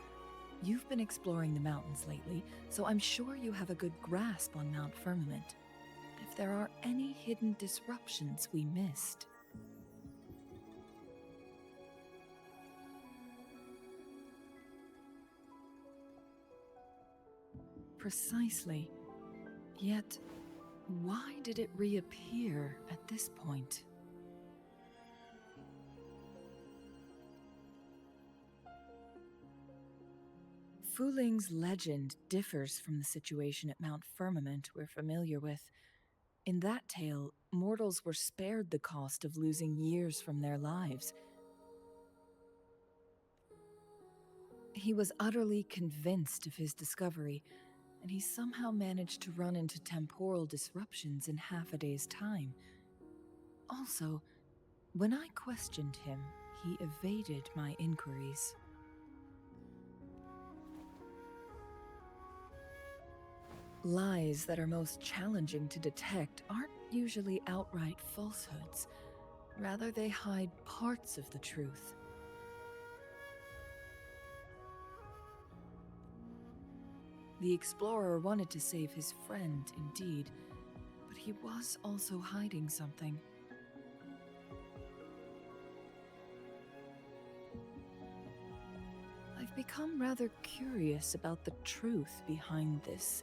you've been exploring the mountains lately, so I'm sure you have a good grasp on Mount Firmament. If there are any hidden disruptions we missed. Precisely. Yet, why did it reappear at this point? Fuling's legend differs from the situation at Mount Firmament we're familiar with. In that tale, mortals were spared the cost of losing years from their lives. He was utterly convinced of his discovery, and he somehow managed to run into temporal disruptions in half a day's time. Also, when I questioned him, he evaded my inquiries. Lies that are most challenging to detect aren't usually outright falsehoods. Rather, they hide parts of the truth. The explorer wanted to save his friend, indeed, but he was also hiding something. I've become rather curious about the truth behind this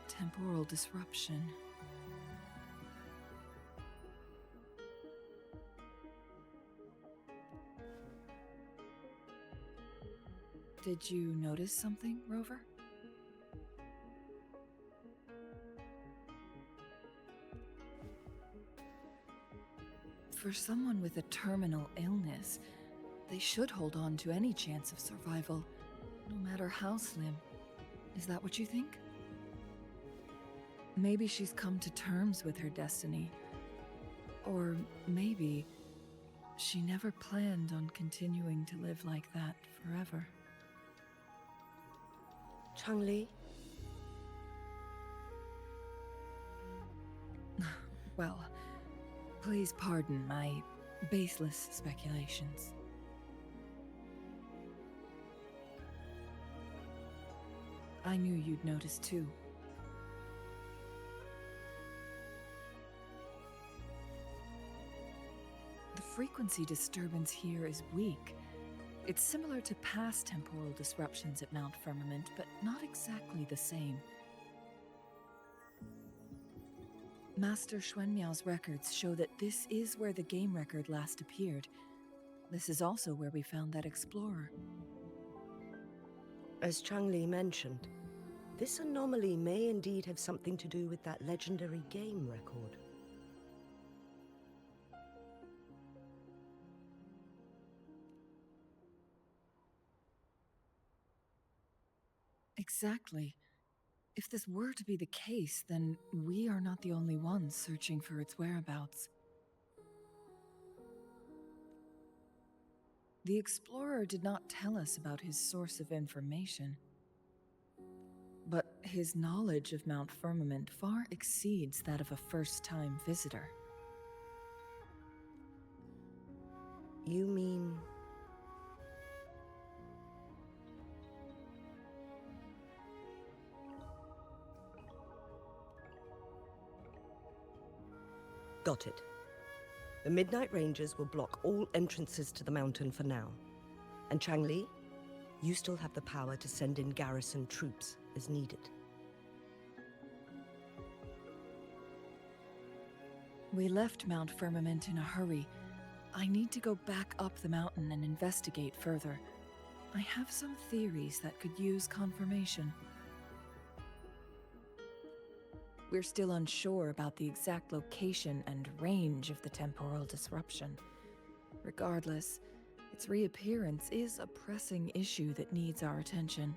temporal disruption. Did you notice something, Rover? For someone with a terminal illness, they should hold on to any chance of survival, no matter how slim. Is that what you think? Maybe she's come to terms with her destiny. Or maybe she never planned on continuing to live like that forever. Changli? Well, please pardon my baseless speculations. I knew you'd notice too. The frequency disturbance here is weak, It's similar to past temporal disruptions at Mount Firmament, but not exactly the same. Master Xuanmiao's records show that this is where the game record last appeared. This is also where we found that explorer. As Changli mentioned, this anomaly may indeed have something to do with that legendary game record. Exactly. If this were to be the case, then we are not the only ones searching for its whereabouts. The explorer did not tell us about his source of information, but his knowledge of Mount Firmament far exceeds that of a first-time visitor. You mean... Got it. The Midnight Rangers will block all entrances to the mountain for now. And Changli, you still have the power to send in garrison troops as needed. We left Mount Firmament in a hurry. I need to go back up the mountain and investigate further. I have some theories that could use confirmation. We're still unsure about the exact location and range of the temporal disruption. Regardless, its reappearance is a pressing issue that needs our attention.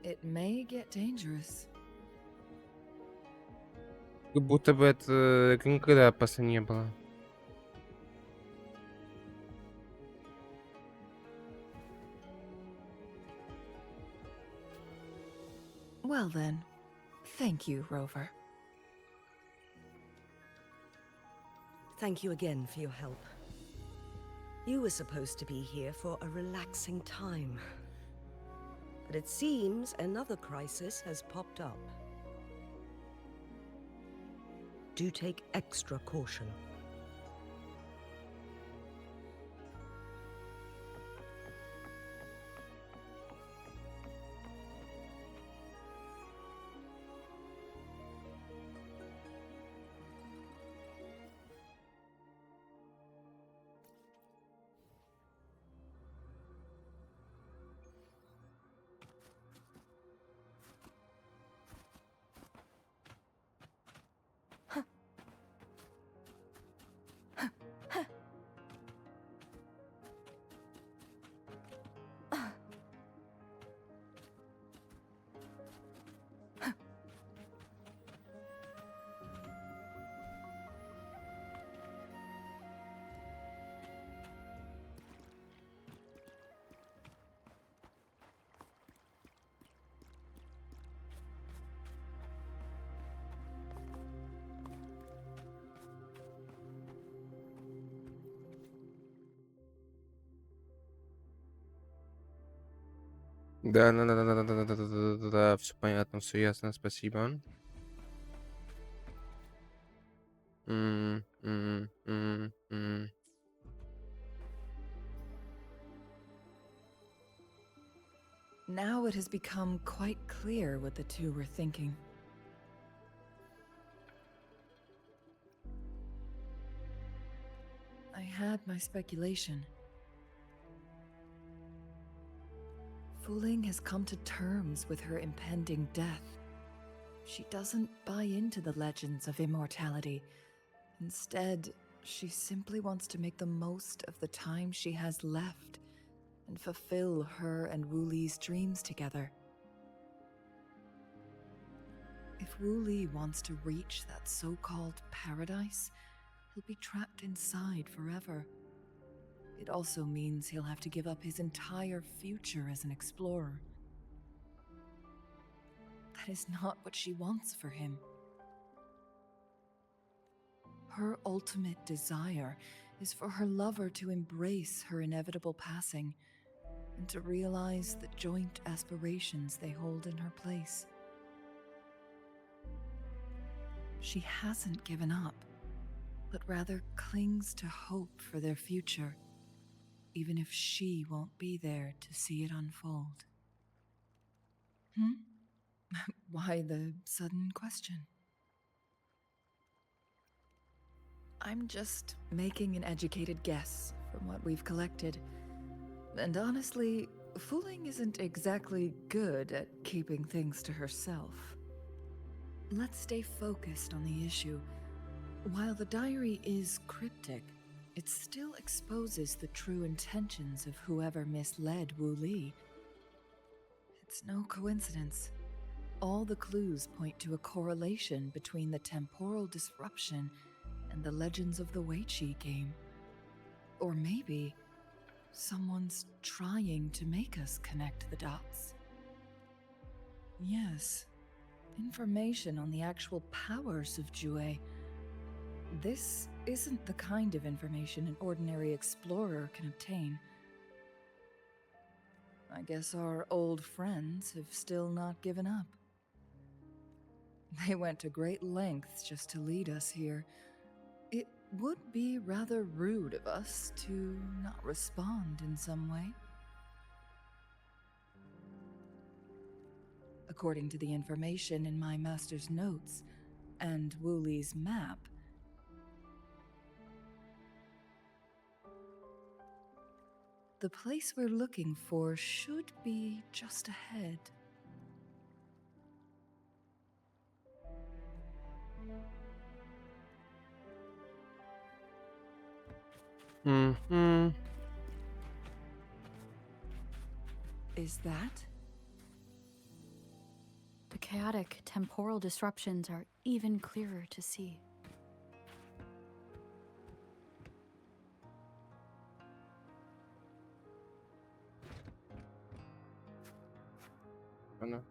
It may get dangerous. Как будто бы это никогда после не было. Well then, thank you, Rover. Thank you again for your help. You were supposed to be here for a relaxing time. But it seems another crisis has popped up. Do take extra caution. Да, все понятно, все ясно, спасибо. М, м, м, м. Now it has become quite clear what the two were thinking. I had my speculation. Fu Ling has come to terms with her impending death. She doesn't buy into the legends of immortality. Instead, she simply wants to make the most of the time she has left and fulfill her and Wu Li's dreams together. If Wu Li wants to reach that so-called paradise, he'll be trapped inside forever. It also means he'll have to give up his entire future as an explorer. That is not what she wants for him. Her ultimate desire is for her lover to embrace her inevitable passing and to realize the joint aspirations they hold in her place. She hasn't given up. but rather clings to hope for their future, even if she won't be there to see it unfold. Why the sudden question? I'm just making an educated guess from what we've collected. And honestly, Fooling isn't exactly good at keeping things to herself. Let's stay focused on the issue. While the diary is cryptic, it still exposes the true intentions of whoever misled Wu Li. It's no coincidence. All the clues point to a correlation between the temporal disruption and the legends of the Weiqi game. Or maybe someone's trying to make us connect the dots. Yes, information on the actual powers of Jue. This isn't the kind of information an ordinary explorer can obtain. I guess our old friends have still not given up. They went to great lengths just to lead us here. It would be rather rude of us to not respond in some way. According to the information in my master's notes and Wu Li's map, the place we're looking for should be just ahead. Is that? The chaotic temporal disruptions are even clearer to see. Она.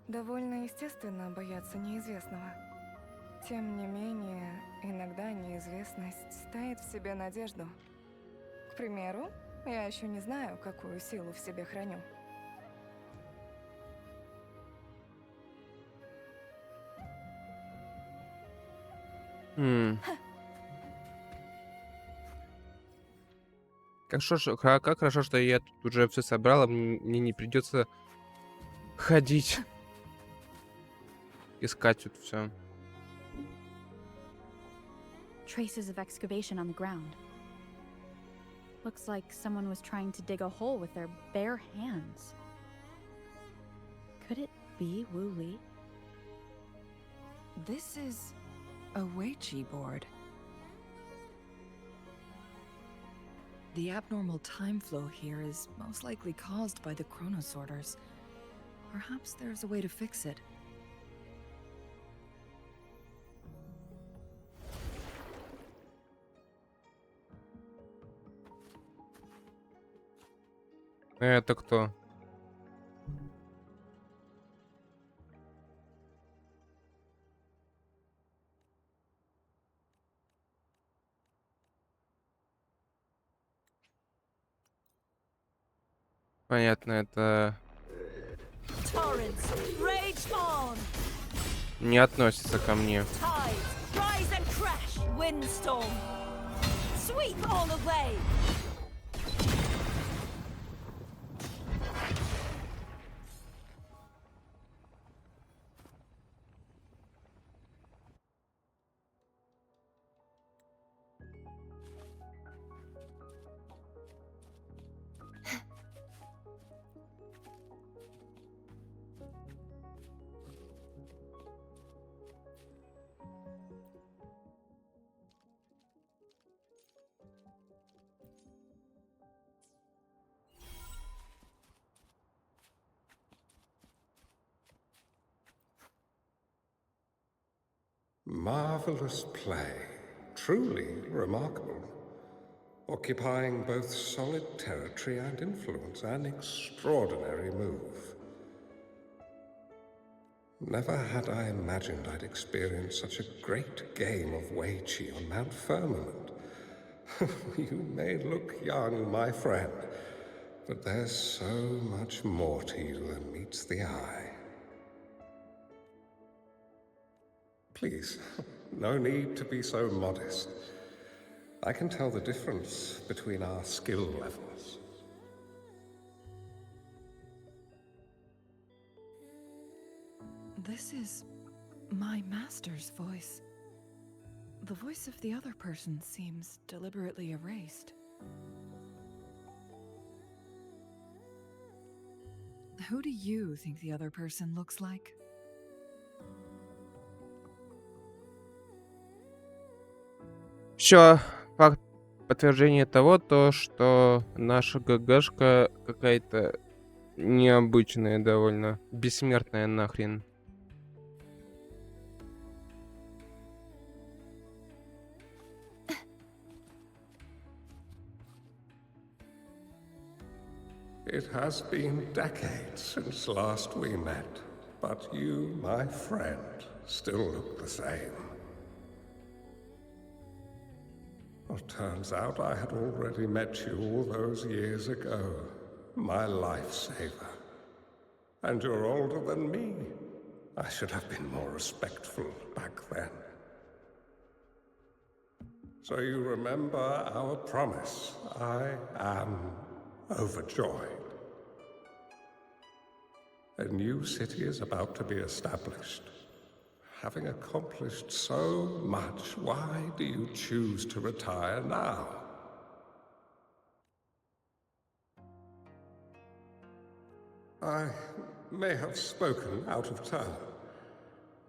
Довольно естественно бояться неизвестного. Тем не менее, иногда неизвестность таит в себе надежду. К примеру, я еще не знаю, какую силу в себе храню. Как хорошо, что я тут уже все собрал, мне не придется ходить, искать тут все. Traces of excavation on the ground. Looks like someone was trying to dig a hole with their bare hands. Could it be Wu Li? This is a Weiqi board. The abnormal time flow here is most likely caused by the chronosorters. Perhaps there's a way to fix it. Это кто? Понятно, это не относится ко мне. Marvelous play, truly remarkable, occupying both solid territory and influence, an extraordinary move. Never had I imagined I'd experience such a great game of Weiqi on Mount Firmament. You may look young, my friend, but there's so much more to you than meets the eye. Please, no need to be so modest. I can tell the difference between our skill levels. This is my master's voice. The voice of the other person seems deliberately erased. Who do you think the other person looks like? Все, факт подтверждения того, что наша ГГшка какая-то необычная довольно, бессмертная нахрен. It has been decades since last we met, but you, my friend, still look the same. Well, turns out I had already met you all those years ago, my lifesaver. And you're older than me. I should have been more respectful back then. So you remember our promise. I am overjoyed. A new city is about to be established. Having accomplished so much, why do you choose to retire now? I may have spoken out of turn.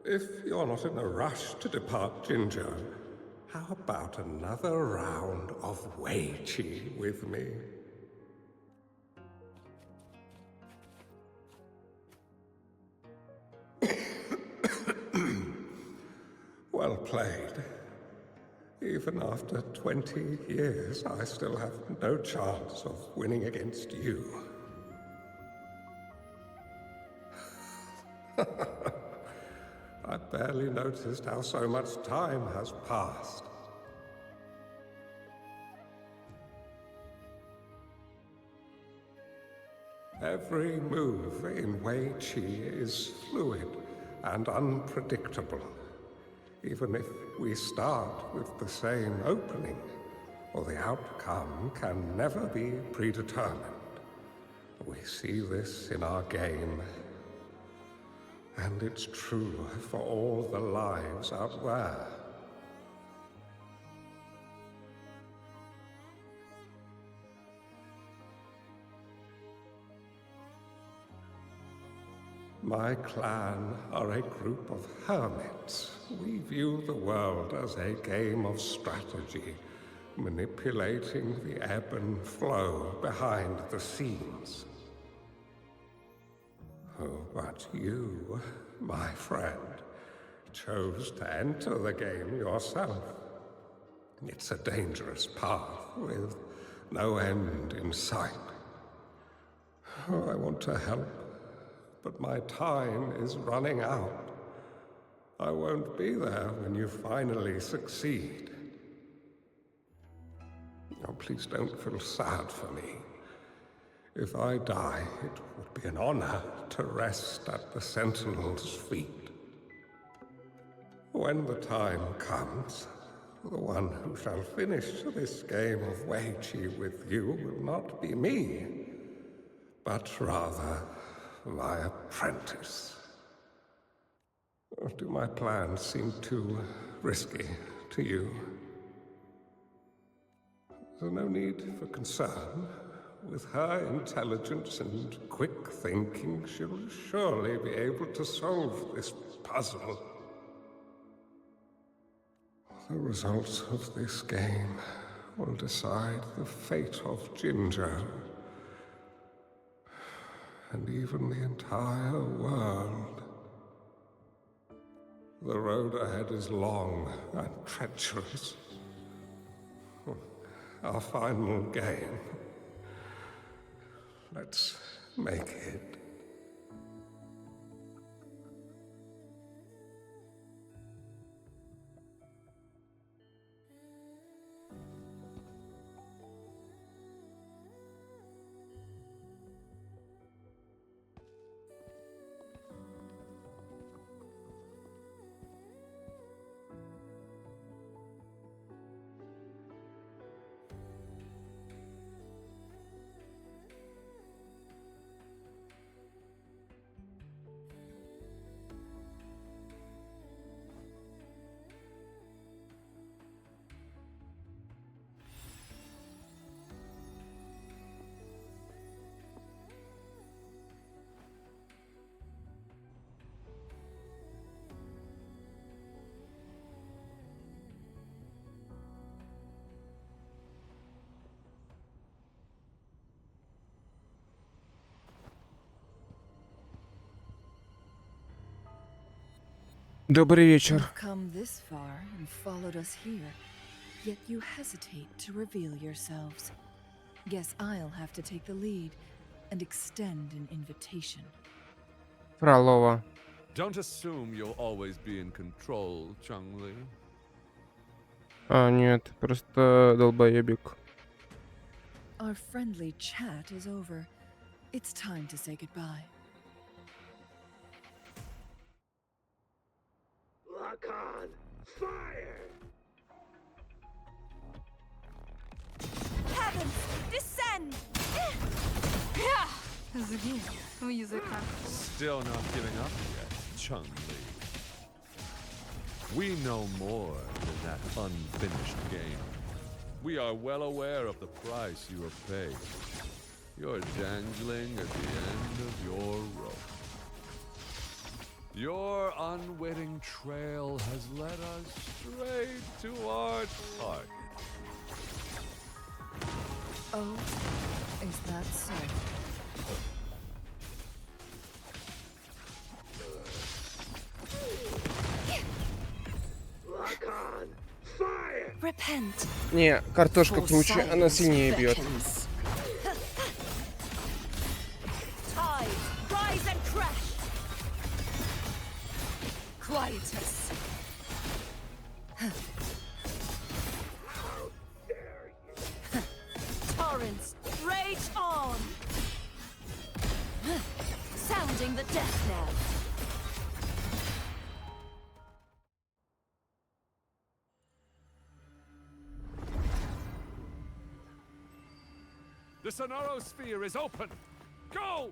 If you're not in a rush to depart Jinzhou, how about another round of Weiqi with me? Well played. Even after 20 years, I still have no chance of winning against you. I barely noticed how so much time has passed. Every move in Weiqi is fluid and unpredictable. Even if we start with the same opening, or the outcome can never be predetermined. We see this in our game, and it's true for all the lives out there. My clan are a group of hermits. We view the world as a game of strategy, manipulating the ebb and flow behind the scenes. Oh, but you, my friend, chose to enter the game yourself. It's a dangerous path with no end in sight. Oh, I want to help, but my time is running out. I won't be there when you finally succeed. Oh, please don't feel sad for me. If I die, it would be an honor to rest at the Sentinel's feet. When the time comes, the one who shall finish this game of Weiqi with you will not be me, but rather my apprentice. Or do my plans seem too risky to you? There's no need for concern. With her intelligence and quick thinking, she'll surely be able to solve this puzzle. The results of this game will decide the fate of Jinzhou, and even the entire world. The road ahead is long and treacherous. Our final game. Let's make it. Добрый вечер. You've come this far and followed us here, yet you hesitate to reveal yourselves. Guess I'll have to take the lead and extend an invitation. Фролова. Don't assume you'll always be in control, Changli. А, нет, просто долбоебик. Our friendly chat is over. It's time to say goodbye. Lock on! Fire! Heavens! Descend! Сгинь у языка. Still not giving up yet, Changli. We know more than that unfinished game. We are well aware of the price you have paid. You're dangling at the end of your rope. Your unwitting trail has led us straight to our target. Oh, is that so? Lock on! Fire! Repent! Не, картошка круче, она сильнее бьет. Tide, rise and crash! Quietus! How dare you! Torrents, rage on! Sounding the death knell! The Sonoro Sphere is open! Go!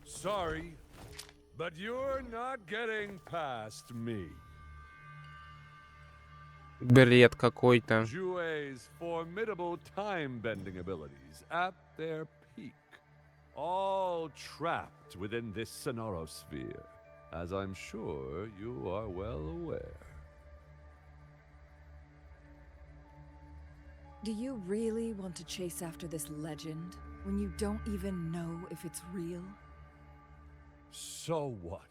Sorry, but you're not getting past me. Бред какой-то. Joue's formidable time-bending abilities at their peak. All trapped within this Sonoro Sphere, as I'm sure you are well aware. Do you really want to chase after this legend when you don't even know if it's real? So what?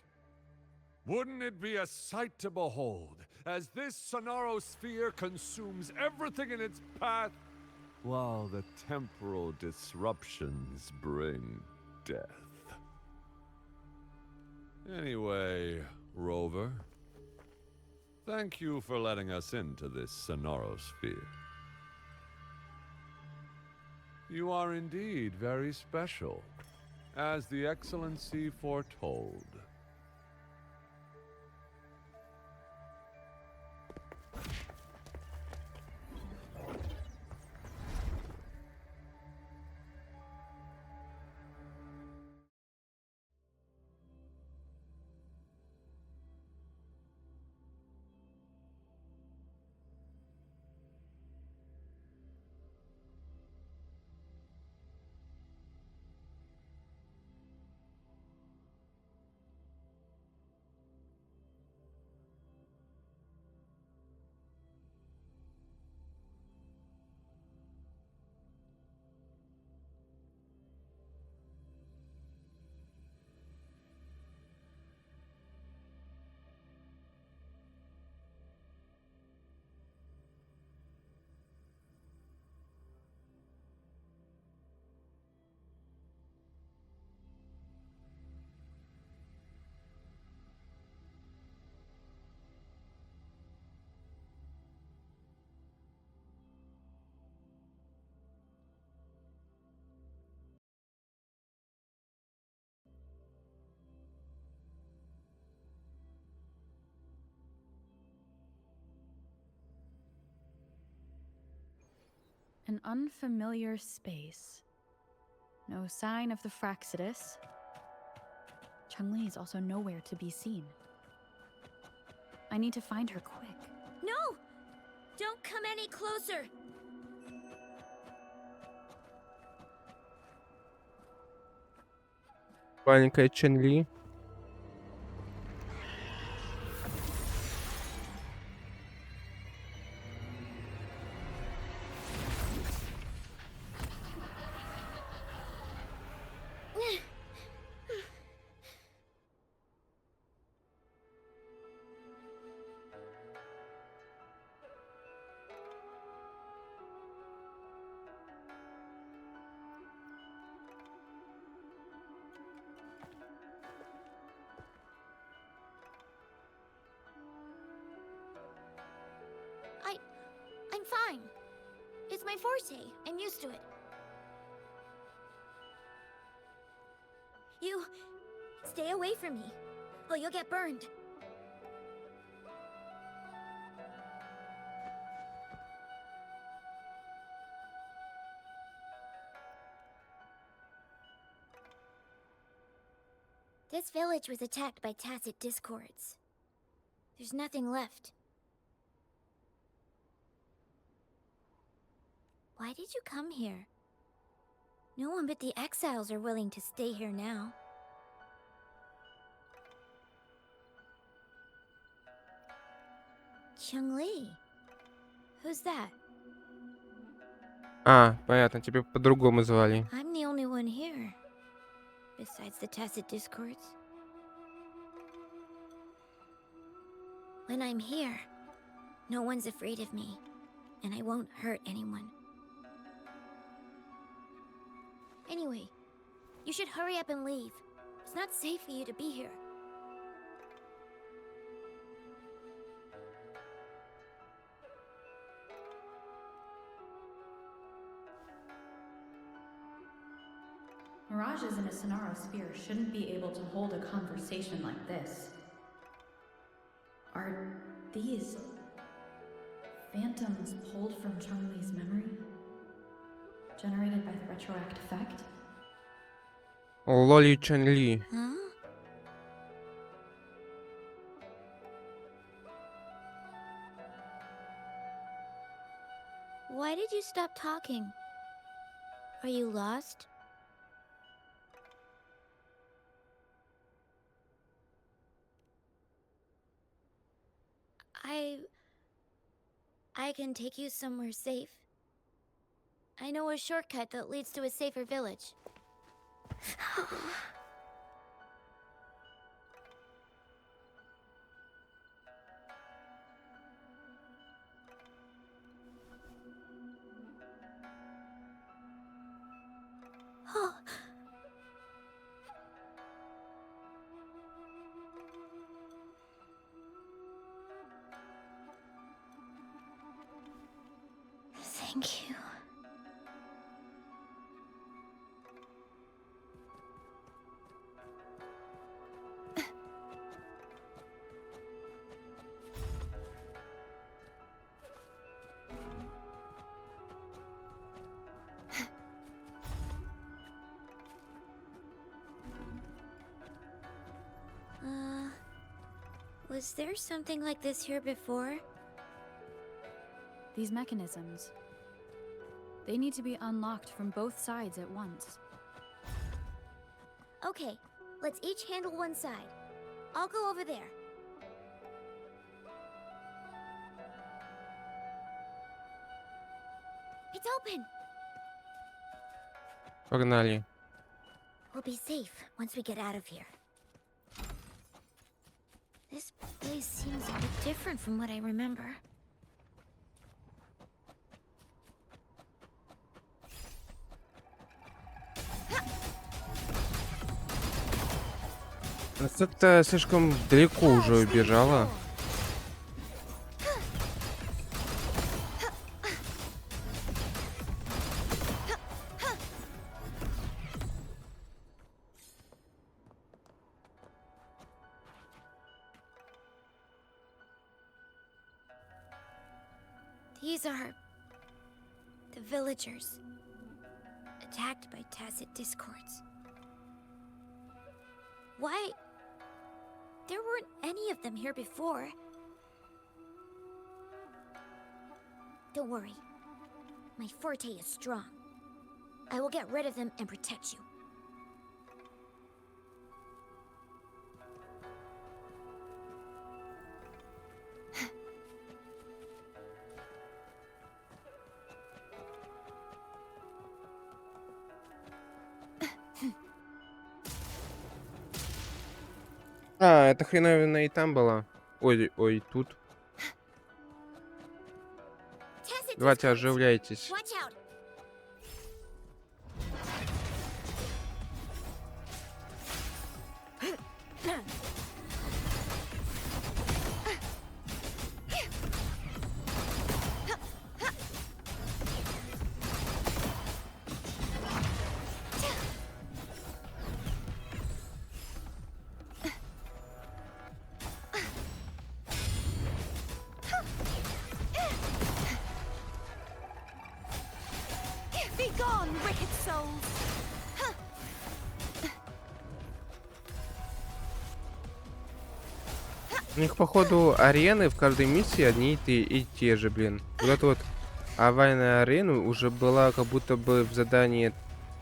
Wouldn't it be a sight to behold as this Sonoro Sphere consumes everything in its path while the temporal disruptions bring death? Anyway, Rover, thank you for letting us into this Sonoro Sphere. You are indeed very special, as the Excellency foretold. An unfamiliar space. No sign of the Fraxidus. Changli is also nowhere to be seen. I need to find her quick. No! Don't come any closer! Маленькая Чен-Ли. fine. It's my forte. I'm used to it. You stay away from me, or you'll get burned. This village was attacked by tacit discords. There's nothing left. Why did you come here? No one but the exiles are willing to stay here now. Chun-Li? Who's that? А, понятно, тебе по-другому звали. I'm the only one here, besides the tacit discords. When I'm here, no one's afraid of me, and I won't hurt anyone. Anyway, you should hurry up and leave. It's not safe for you to be here. Mirages in a Sonaro sphere shouldn't be able to hold a conversation like this. Are these phantoms pulled from Chun-Li's memory? Generated by the retroact effect? Лоли Чан-Ли. Huh? Why did you stop talking? Are you lost? I can take you somewhere safe. I know a shortcut that leads to a safer village. Thank you. Was there something like this here before? These mechanisms. They need to be unlocked from both sides at once. Okay, let's each handle one side. I'll go over there. It's open! Погнали. We'll be safe once we get out of here. This place seems a bit different from what I remember. Как-то слишком далеко уже убежала. These are the villagers attacked by tacit discords. Why? There weren't any of them here before. Don't worry. My forte is strong. I will get rid of them and protect you. А, эта хреновина и там была. Ой, ой, тут. Давайте оживляйтесь. gone, wicked souls! У них, походу, арены в каждой миссии одни и те же, блин. Вот эта вот аварийная арена уже была как будто бы в задании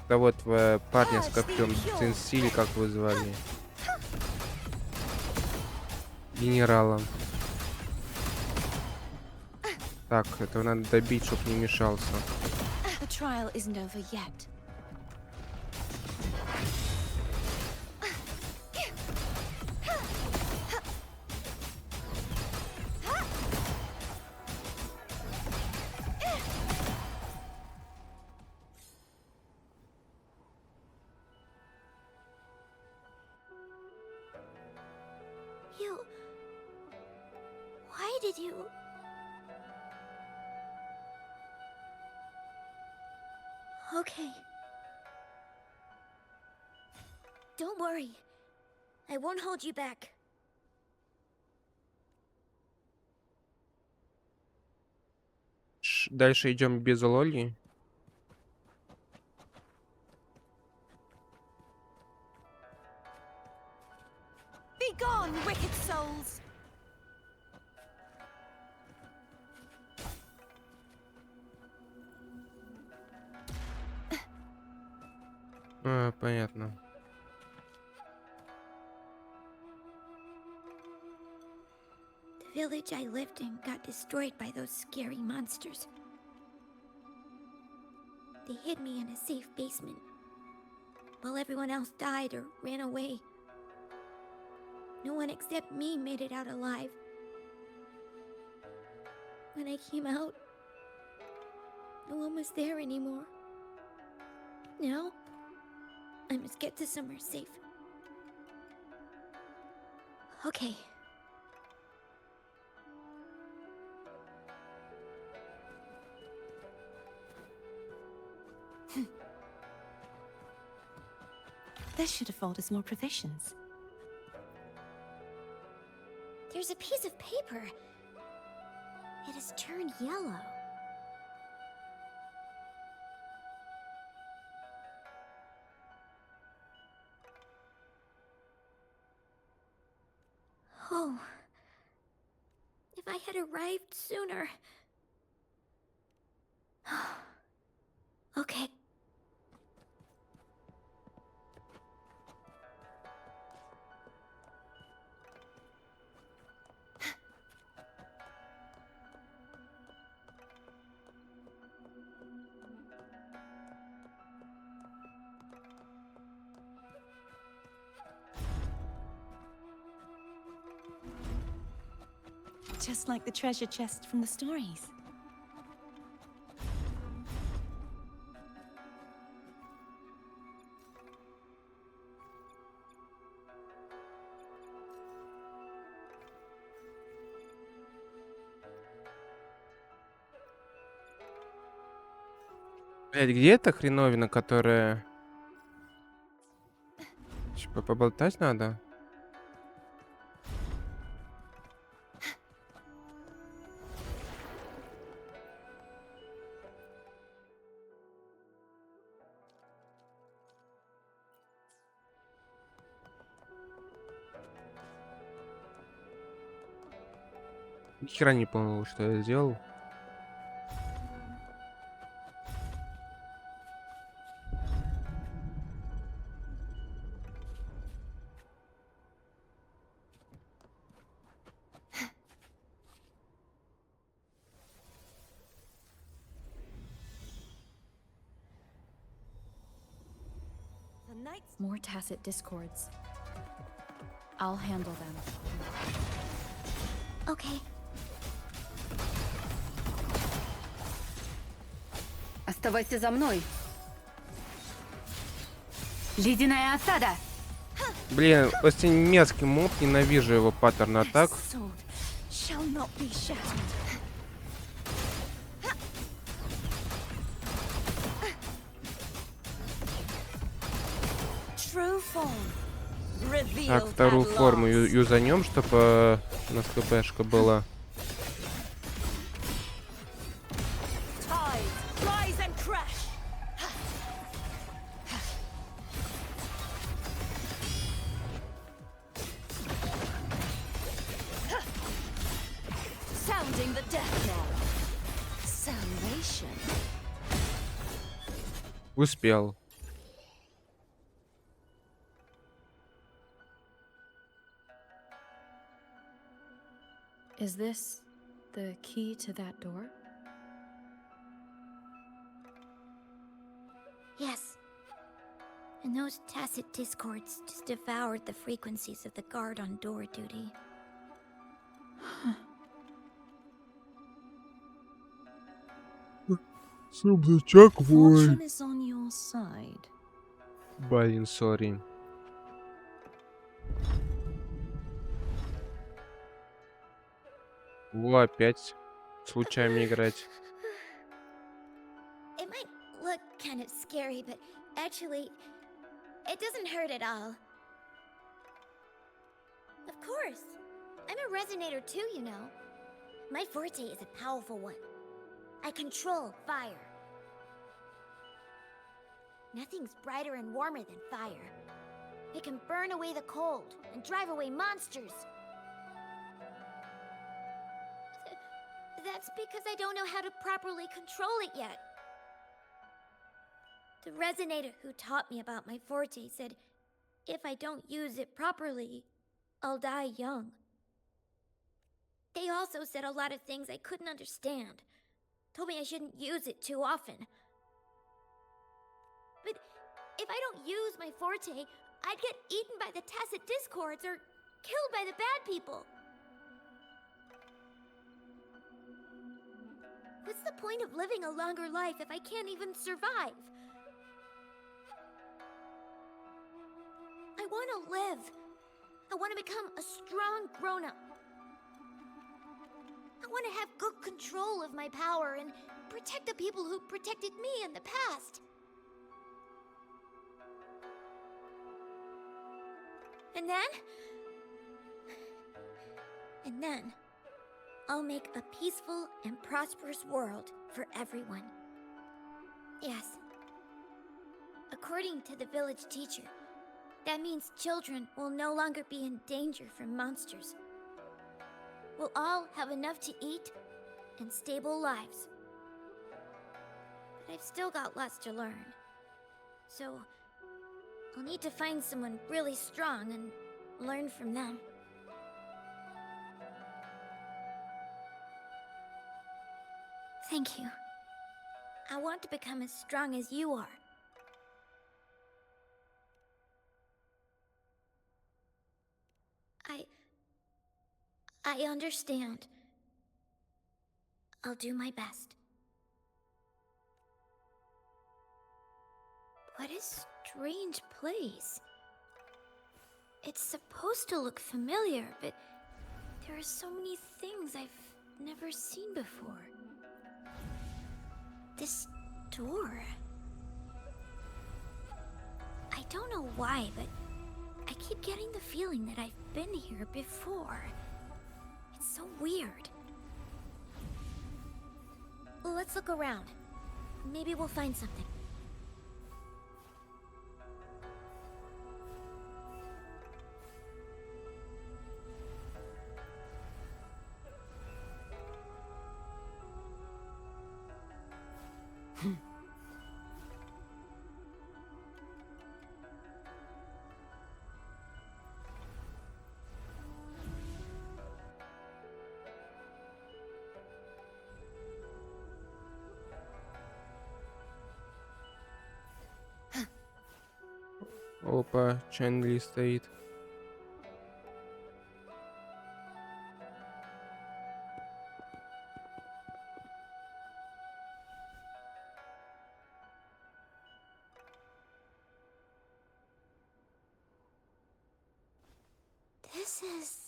того твоего парня с копьем, Цинсили, как вы звали. Генералом. Так, этого надо добить, чтобы не мешался. The trial isn't over yet. Why did you... Okay. Don't worry. I won't hold you back. Дальше идем без лоли. Be gone, wicked souls! А, понятно. The village I lived in got destroyed by those scary monsters. They hid me in a safe basement, while everyone else died or ran away. No one except me made it out alive. When I came out, no one was there anymore. Now, I must get to somewhere safe. Okay. This should afford us more provisions. There's a piece of paper. It has turned yellow. Oh. If I had arrived sooner. Okay. Just like the treasure chest from the stories. Блядь, где эта хреновина, которая... Типа поболтать надо? Ни хера не понял, что я сделал. More tacit discords. I'll handle them. Okay. Оставайся за мной. Ледяная осада. Блин, очень мерзкий моб, ненавижу его паттерн атак. Shall not be shattered. Так, вторую форму юзанем, чтобы у нас КПшка была. Sounding the death knell. Salvation. Успел. Is this the key to that door? Yes. And those tacit discords just devoured the frequencies of the guard on door duty. Сундучок Fortune is on your side. Блин, сори. О, опять с лучами играть. It might look kind of scary, but actually, it doesn't hurt at all. Of course. I'm a resonator too, you know. My forte is a powerful one. I control fire. Nothing's brighter and warmer than fire. It can burn away the cold and drive away monsters. That's because I don't know how to properly control it yet. The resonator who taught me about my forte said, if I don't use it properly, I'll die young. They also said a lot of things I couldn't understand. Told me I shouldn't use it too often. But if I don't use my forte, I'd get eaten by the tacit discords or killed by the bad people. What's the point of living a longer life if I can't even survive? I want to live. I want to become a strong grown-up. I want to have good control of my power and protect the people who protected me in the past. And then, I'll make a peaceful and prosperous world for everyone. Yes. According to the village teacher, that means children will no longer be in danger from monsters. We'll all have enough to eat and stable lives. But I've still got lots to learn. So, I'll need to find someone really strong and learn from them. Thank you. I want to become as strong as you are. I understand. I'll do my best. What a strange place. It's supposed to look familiar, but there are so many things I've never seen before. This door. I don't know why, but I keep getting the feeling that I've been here before. It's so weird. Well, let's look around. Maybe we'll find something. Опа, Ченли стоит. This is...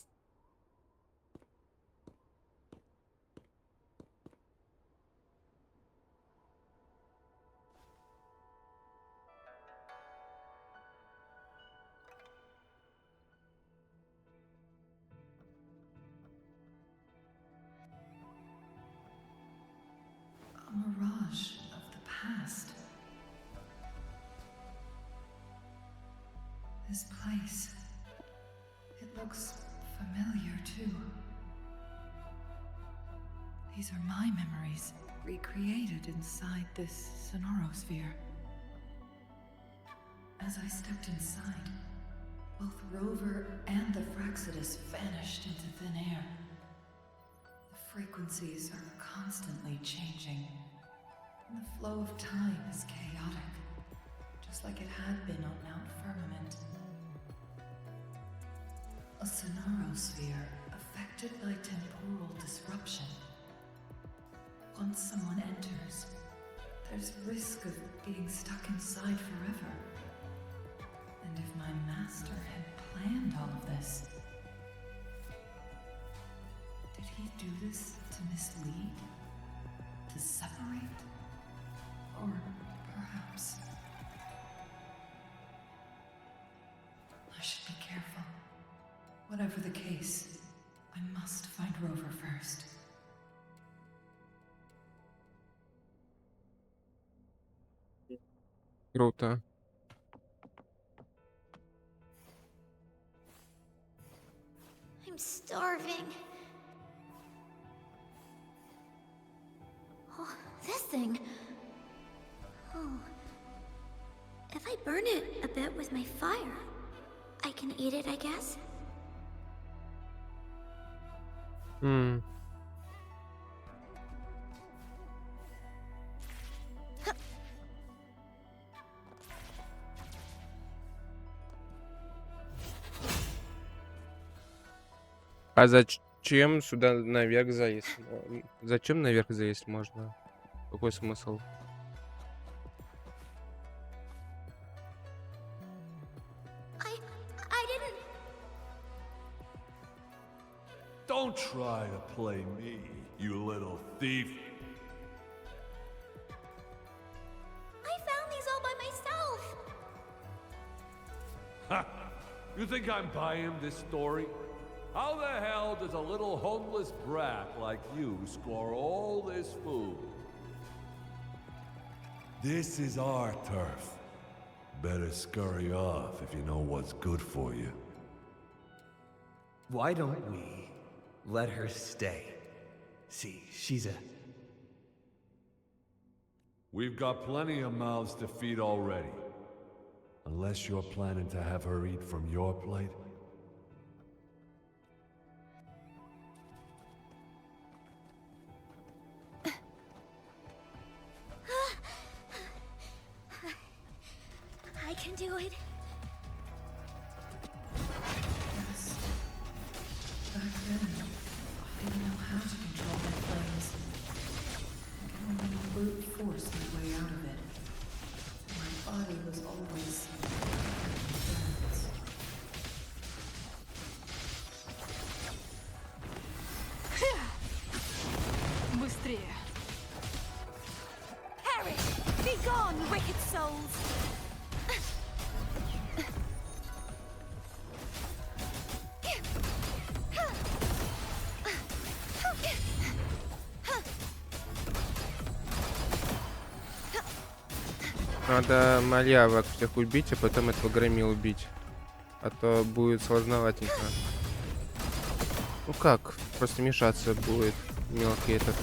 A mirage of the past. This place, it looks familiar too. These are my memories, recreated inside this sonorosphere. As I stepped inside, both Rover and the Fraxidus vanished into thin air. The frequencies are constantly changing, and the flow of time is chaotic, just like it had been on Mount Firmament. A sonorosphere affected by temporal disruption. Once someone enters, there's risk of being stuck inside forever. And if my master had planned all of this, did he do this to mislead? To separate? Or perhaps... I should be careful. Whatever the case, I must find Rover first. Круто. I'm starving. Oh, this thing. Oh. If I burn it a bit with my fire, I can eat it, I guess. Hmm. А зачем сюда наверх залезть? Зачем наверх залезть можно? Какой смысл? I didn't. Don't try to play me, you little thief. I found these all by myself. Ha! You think I'm buying this story? How the hell does a little homeless brat like you score all this food? This is our turf. Better scurry off if you know what's good for you. Why don't we let her stay? See, she's a... We've got plenty of mouths to feed already. Unless you're planning to have her eat from your plate. I can do it. Yes. Back then, I didn't know how to control my flames. I could only brute force my way out of it. My body was always... Быстрее. Perish! Be gone, wicked souls! Надо малявок всех убить, а потом этого громила убить. А то будет сложноватенько. Ну как? Просто мешаться будет мелкий этот.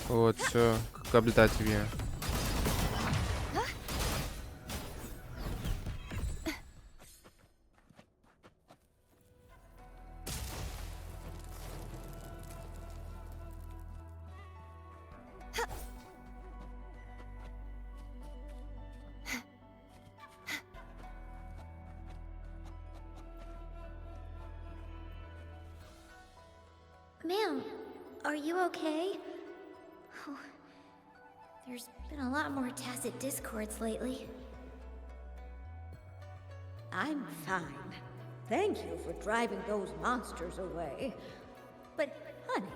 Вот, все, когда тебе. Ma'am, are you okay? Oh, there's been a lot more tacit discords lately. I'm fine. Thank you for driving those monsters away. But, honey,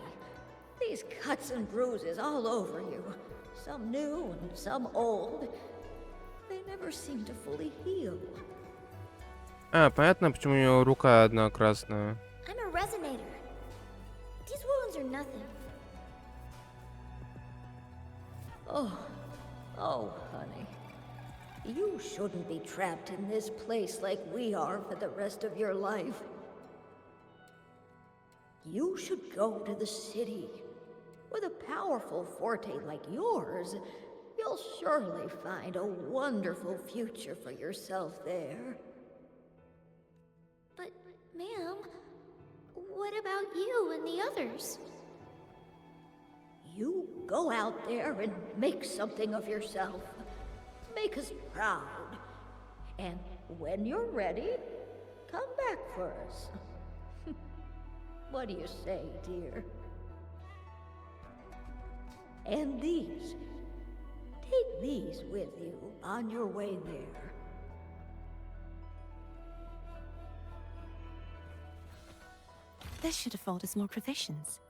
these cuts and bruises all over you, some new and some old, they never seem to fully heal. А, понятно, почему у него рука одна красная. I'm a resonator. These wounds are nothing. Oh, honey. You shouldn't be trapped in this place like we are for the rest of your life. You should go to the city. With a powerful forte like yours, you'll surely find a wonderful future for yourself there. But, ma'am, what about you and the others? You go out there and make something of yourself. Make us proud. And when you're ready, come back for us. What do you say, dear? And these. Take these with you on your way there. This should afford us more provisions.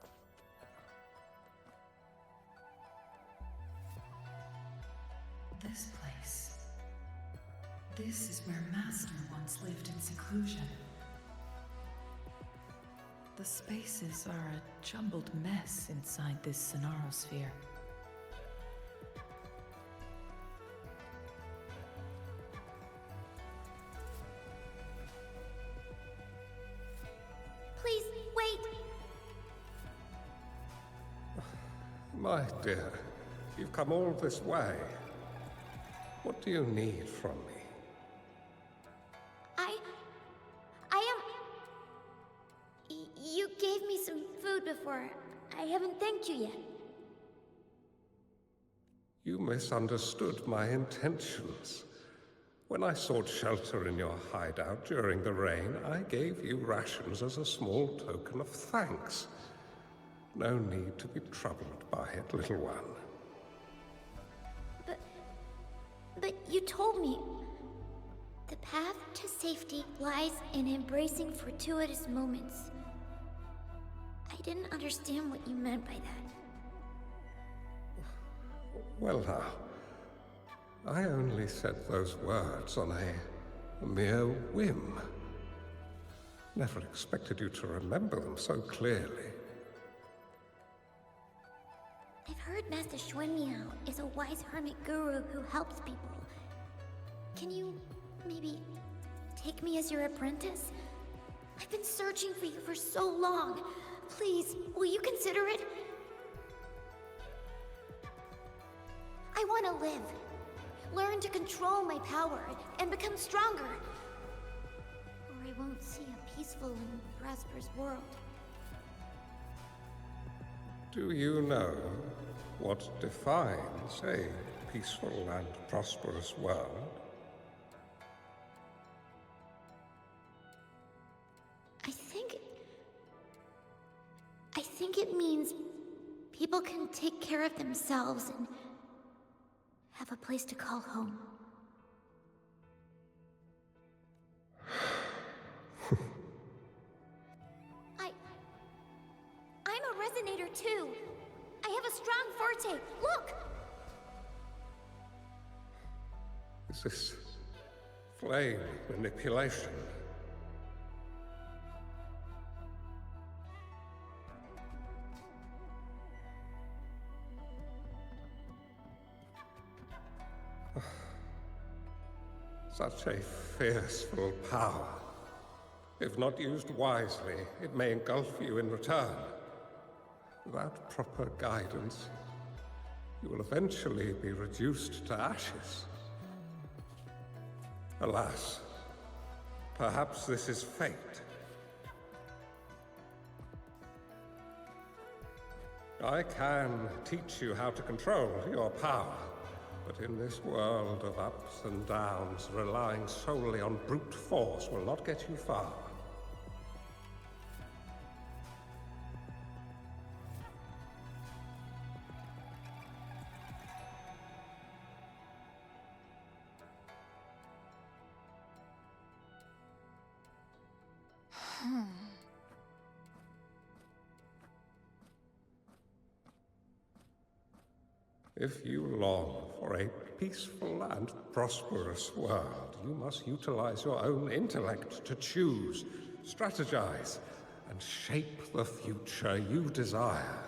This place. This is where Master once lived in seclusion. The spaces are a jumbled mess inside this Sonarosphere. Please, wait! My dear, you've come all this way. What do you need from me? You gave me some food before. I haven't thanked you yet. You misunderstood my intentions. When I sought shelter in your hideout during the rain, I gave you rations as a small token of thanks. No need to be troubled by it, little one. But you told me the path to safety lies in embracing fortuitous moments. I didn't understand what you meant by that. Well now, I only said those words on a mere whim. Never expected you to remember them so clearly. I've heard Master Xuanmiao is a wise hermit guru who helps people. Can you maybe take me as your apprentice? I've been searching for you for so long. Please, will you consider it? I want to live. Learn to control my power and become stronger. Or I won't see a peaceful and prosperous world. Do you know what defines a peaceful and prosperous world? I think it means people can take care of themselves and have a place to call home. I'm a resonator too. I have a strong forte. Look! Is this flame manipulation? Such a fearful power. If not used wisely, it may engulf you in return. Without proper guidance, you will eventually be reduced to ashes. Alas, perhaps this is fate. I can teach you how to control your power. But in this world of ups and downs, relying solely on brute force will not get you far. If you long for a peaceful and prosperous world, you must utilize your own intellect to choose, strategize, and shape the future you desire.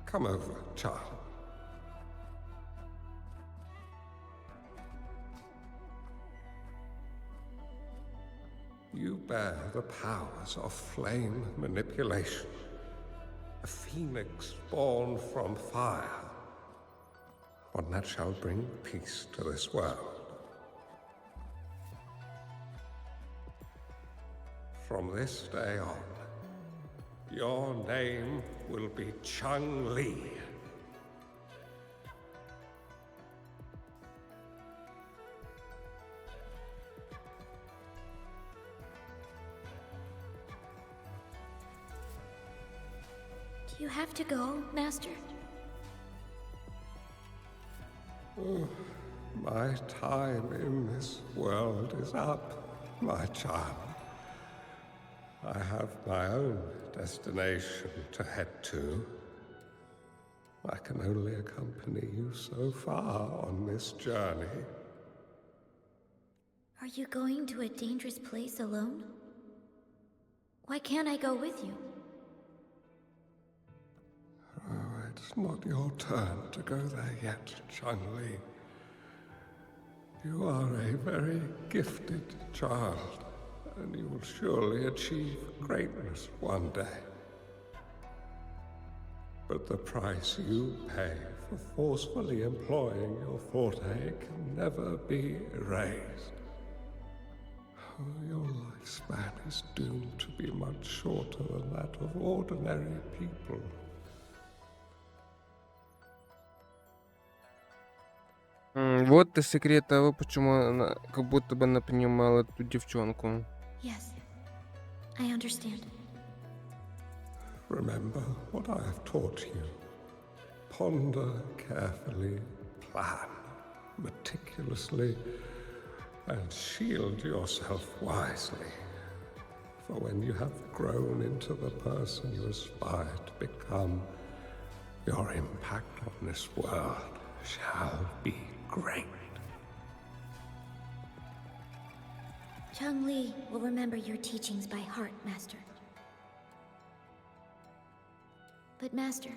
Come over, child. You bear the powers of flame manipulation. A phoenix born from fire. One that shall bring peace to this world. From this day on, your name will be Chung-Li. Do you have to go, Master? Oh, my time in this world is up, my child. I have my own destination to head to. I can only accompany you so far on this journey. Are you going to a dangerous place alone? Why can't I go with you? Oh, it's not your turn to go there yet, Chung-Li. You are a very gifted child, and you will surely achieve greatness one day. But the price you pay for forcefully employing your forte can never be erased. Your lifespan is doomed to be much shorter than that of ordinary people. Вот и секрет того, почему она как будто бы она принимала эту девчонку. Yes, I understand. Remember what I have taught you. Ponder carefully, plan meticulously, and shield yourself wisely. For when you have grown into the person you aspire to become, your impact on this world shall be great. Chung-Li will remember your teachings by heart, Master. But Master,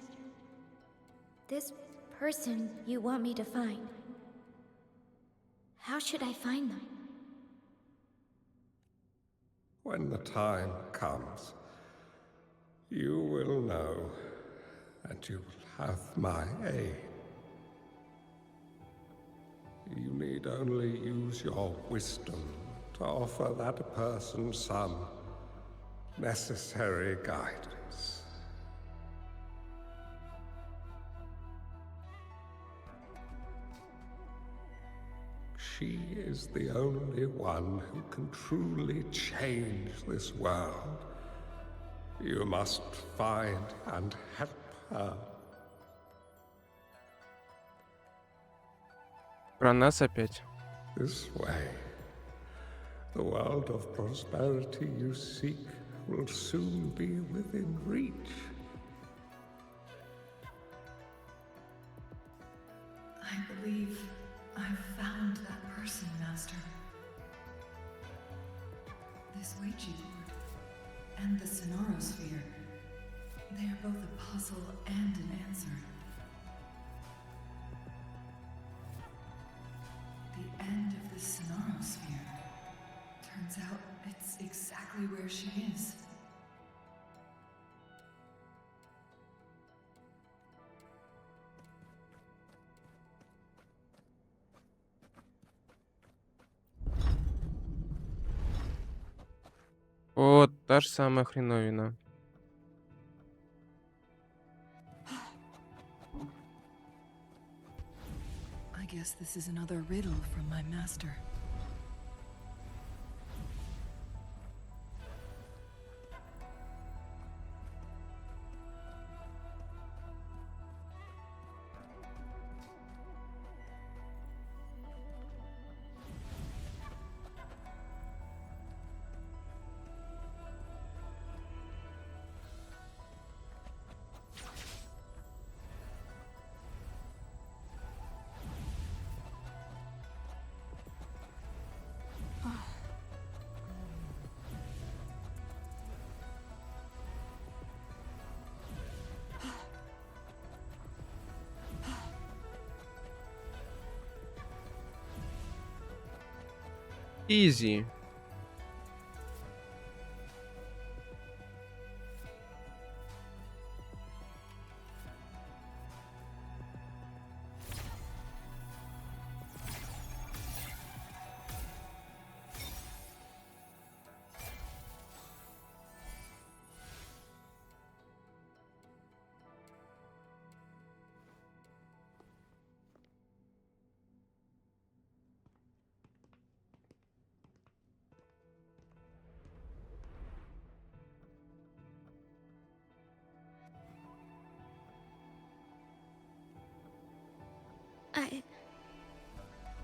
this person you want me to find, how should I find them? When the time comes, you will know, and you will have my aid. You need only use your wisdom to offer that person some necessary guidance. She is the only one who can truly change this world. You must find and help her. Про нас опять. This way, the world of prosperity you seek will soon be within reach. I believe I've found that person, Master. This Ouija board and the Sonorosphere, they are both a puzzle and an answer. The end of the Sonorosphere. Turns out it's exactly where she is. Вот та же самая хреновина. I guess this is another riddle from my master. Изи.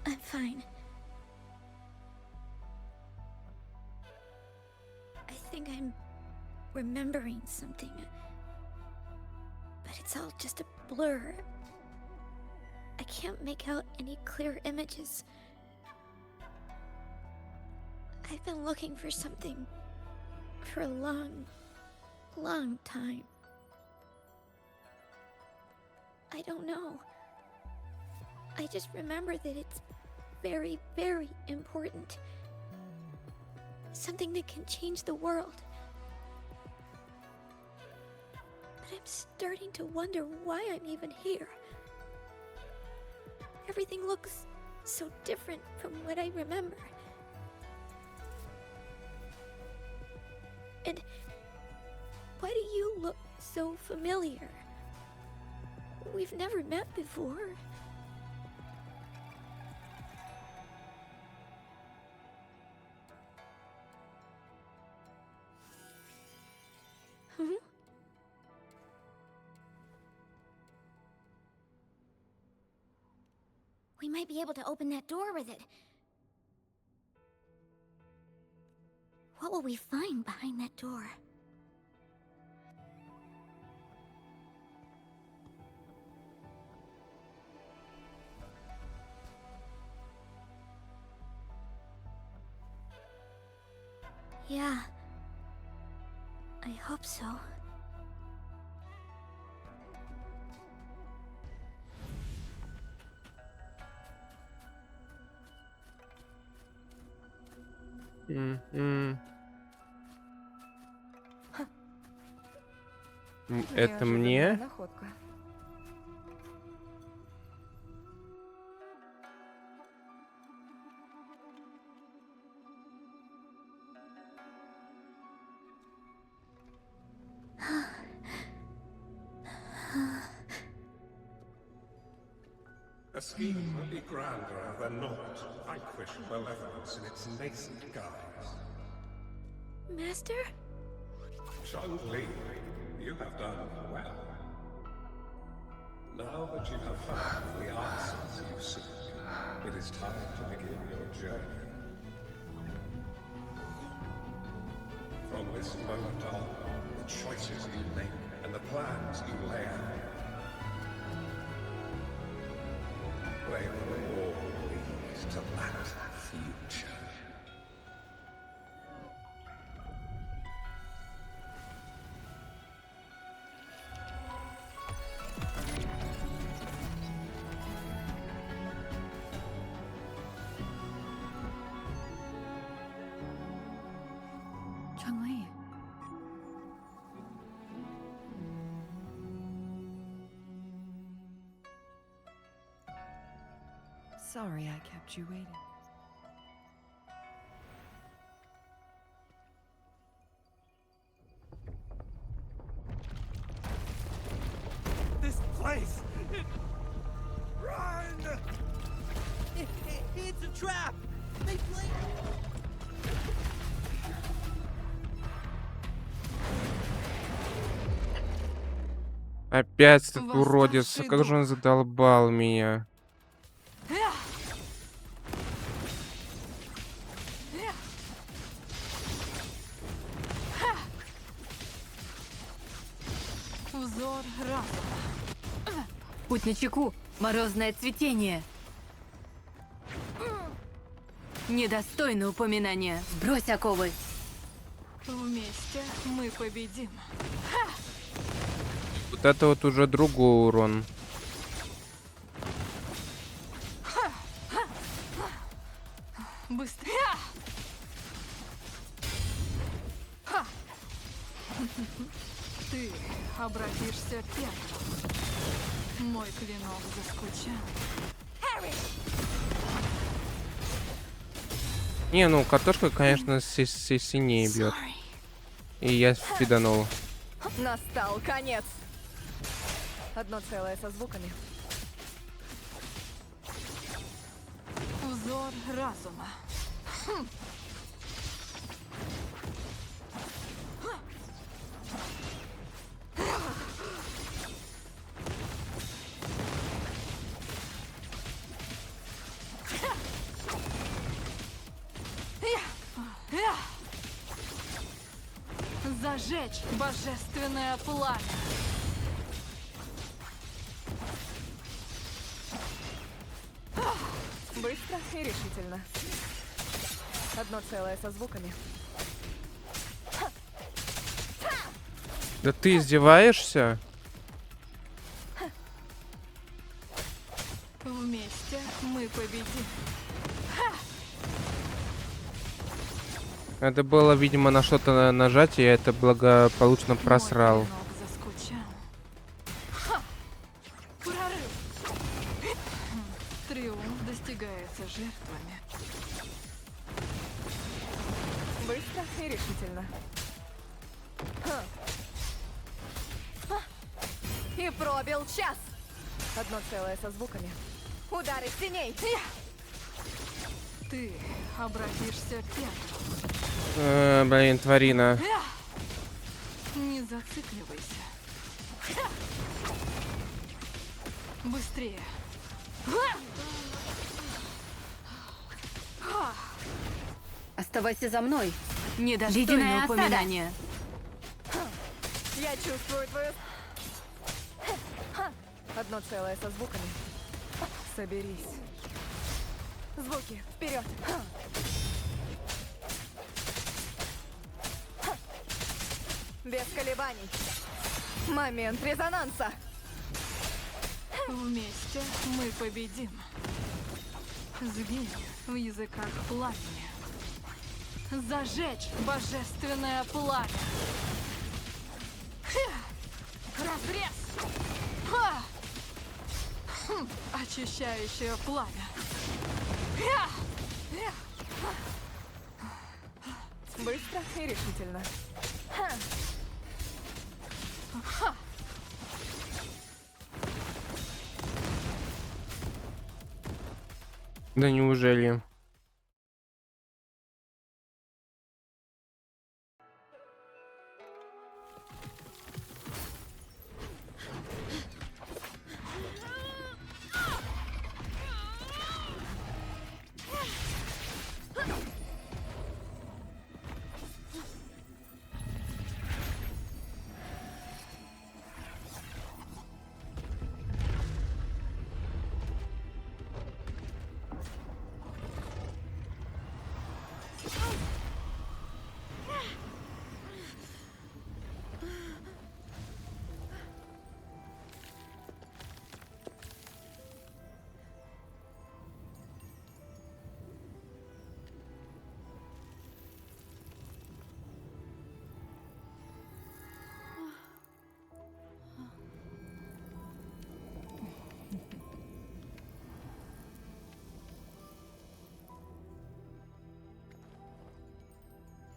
I'm fine. I think I'm remembering something. But it's all just a blur. I can't make out any clear images. I've been looking for something for a long time. I don't know. I just remember that it's very, very important. Something that can change the world. But I'm starting to wonder why I'm even here. Everything looks so different from what I remember. And why do you look so familiar? We've never met before. We might be able to open that door with it. What will we find behind that door? Yeah. I hope so. Это мне? Находка. A scheme would be grander than not to vanquish malevolence in its nascent guise. Master? Chung Li, you have done well. Now that you have found the answers you seek, it is time to begin your journey. From this moment on, the choices you make and the plans you lay out, they will all lead to that future. Chun-Li. Sorry I kept you waiting. This place! Run! It's a trap! They play... Опять этот уродец. Как же он задолбал меня. Узор разума. Путь на чеку. Морозное цветение. Недостойно упоминания. Сбрось оковы. Вместе мы победим. Вот это вот уже другой урон. Быстрее! Ты обратишься первым. Мой клинок заскучал. Не, ну картошка, конечно, сильнее бьет. И я фиданул. Настал конец. Одно целое со звуками. Узор разума. Зажечь божественное пламя. Быстро и решительно. Одно целое со звуками. Да ты издеваешься? Вместе мы победим. Это было, видимо, на что-то нажать, и я это благополучно просрал. Прорыв. Триумф достигается жертвами. Быстро и решительно. И пробил час. Одно целое со звуками. Удары теней. Ты обратишься первым. Блин, тварина. Не зацикливайся. Быстрее. Оставайся за мной. Недостойное упоминание. Я чувствую твою... Одно целое со звуками. Соберись. Звуки, вперед! Без колебаний. Момент резонанса. Вместе мы победим. Сгинь в языках пламени. Зажечь божественное пламя. Разрез. Очищающее пламя. Быстро и решительно. Да неужели?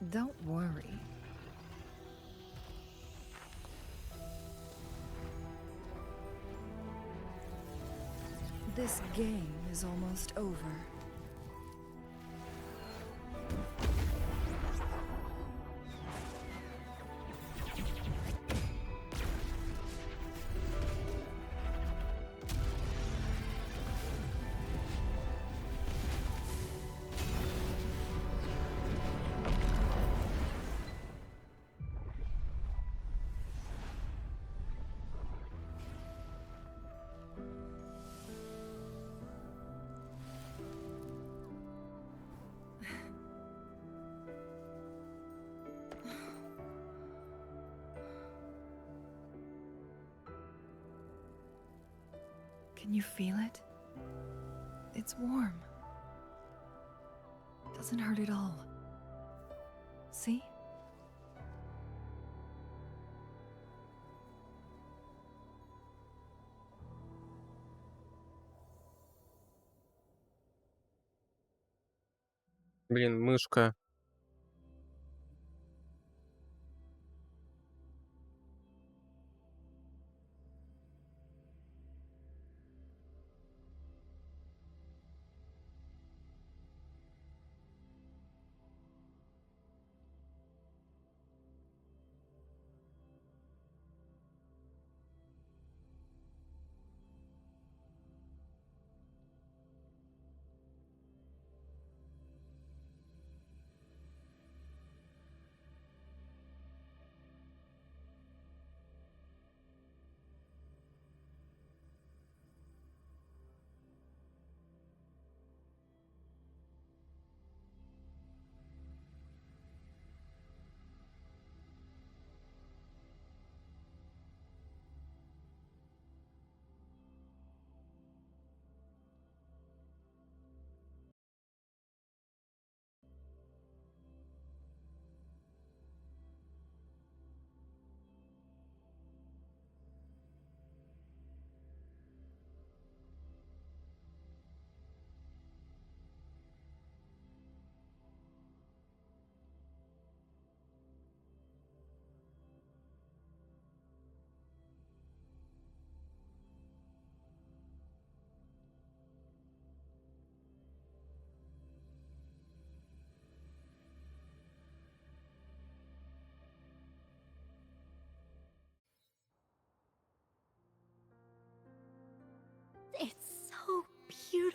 Don't worry. This game is almost over. Can you feel it? It's warm. Doesn't hurt at all. See? Блин, мышка.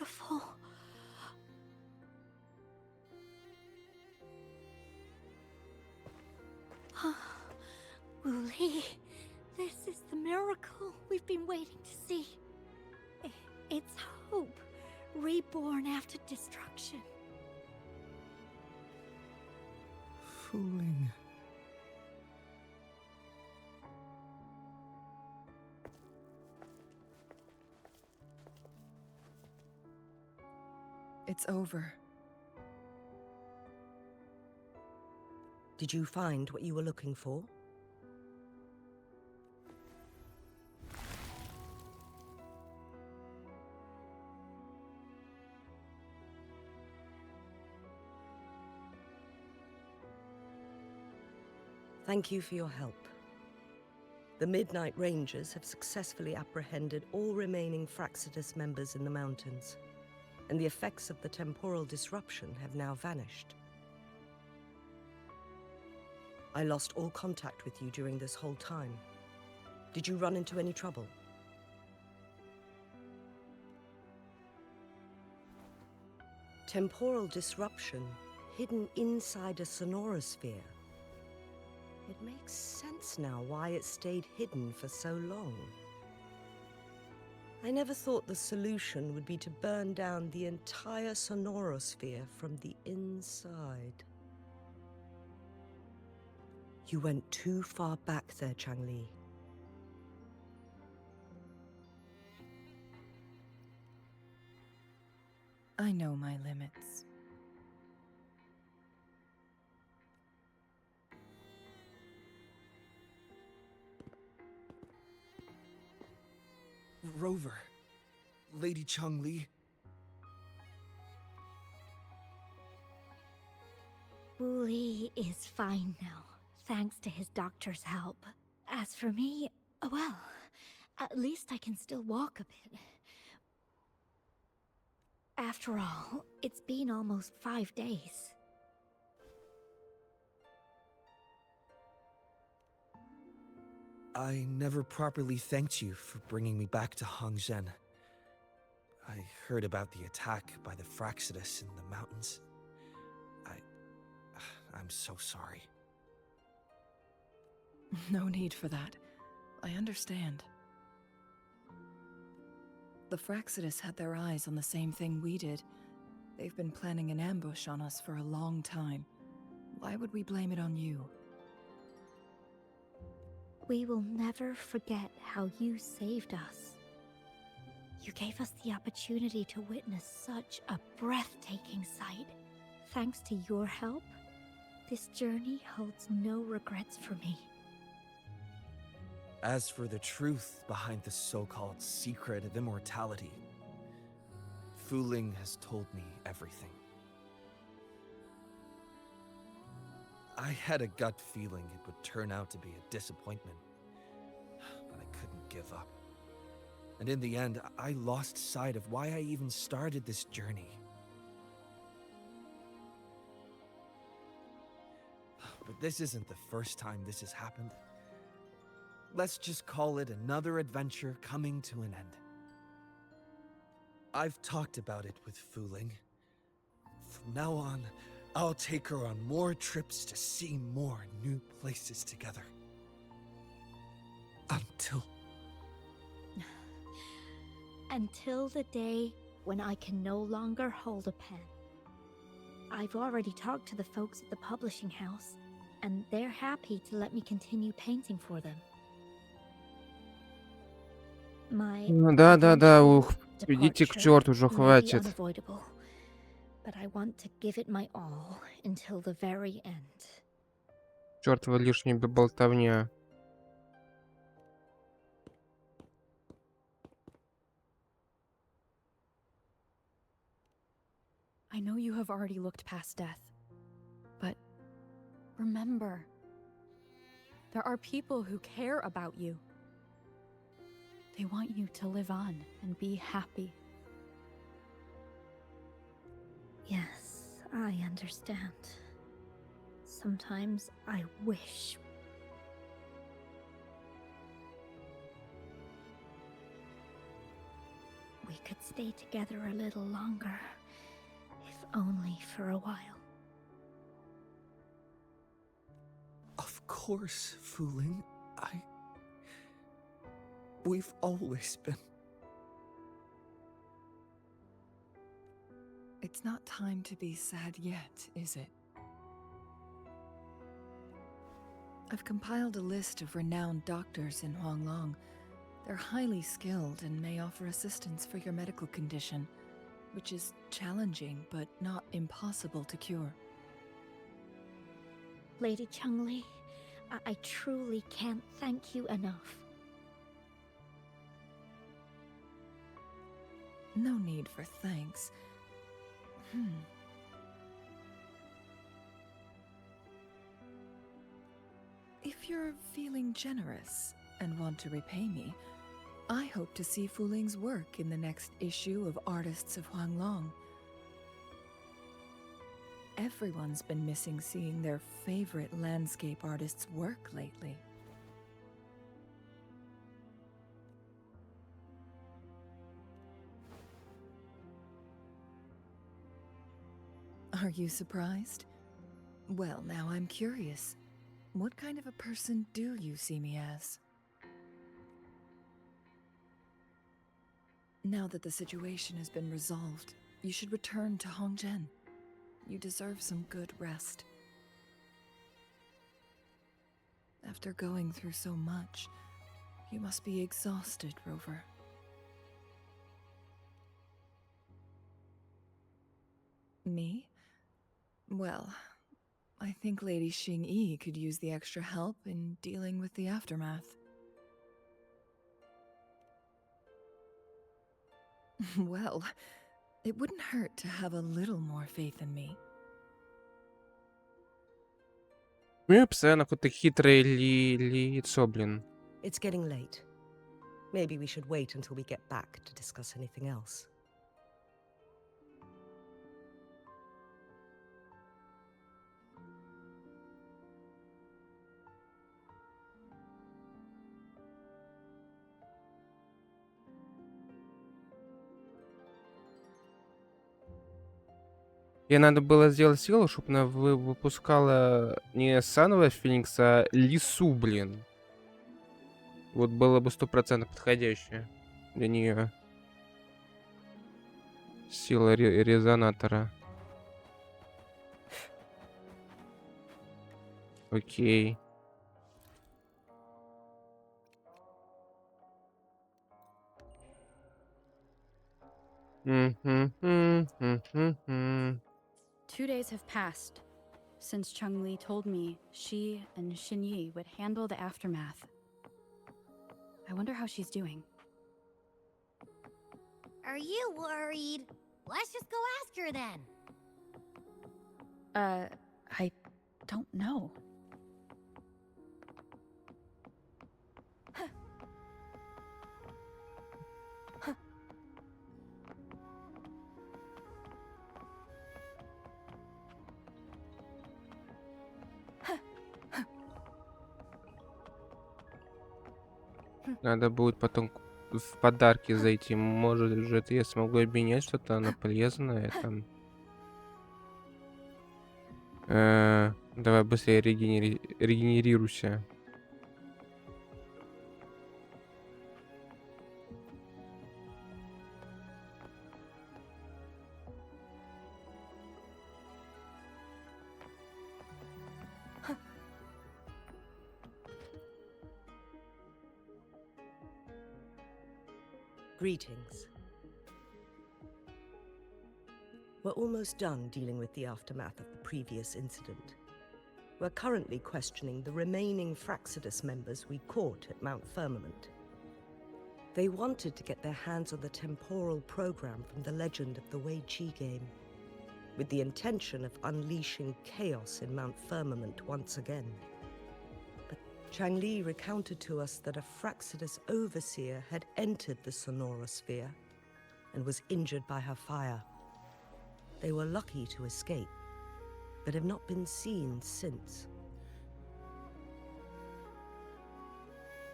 beautiful. Wooly, this is the miracle we've been waiting to see. It's hope, reborn after destruction. Fooling. It's over. Did you find what you were looking for? Thank you for your help. The Midnight Rangers have successfully apprehended all remaining Fraxidus members in the mountains, and the effects of the temporal disruption have now vanished. I lost all contact with you during this whole time. Did you run into any trouble? Temporal disruption hidden inside a sonorosphere. It makes sense now why it stayed hidden for so long. I never thought the solution would be to burn down the entire sonorosphere from the inside. You went too far back there, Changli. I know my limits. Rover. Lady Changli. Wooly is fine now, thanks to his doctor's help. As for me, well, at least I can still walk a bit. After all, it's been almost 5 days. I never properly thanked you for bringing me back to Hongzhen. I heard about the attack by the Fraxidus in the mountains. I'm so sorry. No need for that. I understand. The Fraxidus had their eyes on the same thing we did. They've been planning an ambush on us for a long time. Why would we blame it on you? We will never forget how you saved us. You gave us the opportunity to witness such a breathtaking sight. Thanks to your help, this journey holds no regrets for me. As for the truth behind the so-called secret of immortality, Fooling has told me everything. I had a gut feeling it would turn out to be a disappointment, but I couldn't give up. And in the end, I lost sight of why I even started this journey. But this isn't the first time this has happened. Let's just call it another adventure coming to an end. I've talked about it with Fooling. From now on, I'll take her on more trips to see more new places together. Until the day when I can no longer hold a pen. I've already talked to the folks at the publishing house, and they're happy to let me continue painting for them. My Да, ух, идите к departure черту, уже may be хватит. unavoidable, but I want to give it my all until the very end. Чертова лишняя болтовня. I know you have already looked past death, but remember, there are people who care about you. They want you to live on and be happy. Yes, I understand. Sometimes I wish we we could stay together a little longer, if only for a while. Of course, Fuling. We've always been. It's not time to be sad yet, is it? I've compiled a list of renowned doctors in Huanglong. They're highly skilled and may offer assistance for your medical condition, which is challenging but not impossible to cure. Lady Changli, I truly can't thank you enough. No need for thanks. If you're feeling generous and want to repay me, I hope to see Fuling's work in the next issue of Artists of Huanglong. Everyone's been missing seeing their favorite landscape artists' work lately. Are you surprised? Well, now I'm curious. What kind of a person do you see me as? Now that the situation has been resolved, you should return to Hongzhen. You deserve some good rest. After going through so much, you must be exhausted, Rover. Me? Well, I think Lady Xingyi could use the extra help in dealing with the aftermath. Well, it wouldn't hurt to have a little more faith in me. Ну, постоянно какое-то хитрое лицо, блин. It's getting late. Maybe we should wait until we get back to discuss anything else. Ей надо было сделать силу, чтобы она выпускала не Санового Феникса, а Лису, блин. Вот было бы 100% подходящее для нее. Сила резонатора. Окей. М-м-м-м-м-м. 2 days have passed since Changli told me she and Xinyi would handle the aftermath. I wonder how she's doing. Are you worried? Let's just go ask her then. I don't know. Надо будет потом в подарки зайти. Может же это я смогу обменять что-то на полезное там. Давай быстрее регенерируйся. Greetings. We're almost done dealing with the aftermath of the previous incident. We're currently questioning the remaining Fraxidus members we caught at Mount Firmament. They wanted to get their hands on the temporal program from the legend of the Wei Qi game, with the intention of unleashing chaos in Mount Firmament once again. Changli recounted to us that a Fraxidus overseer had entered the Sonora sphere and was injured by her fire. They were lucky to escape, but have not been seen since.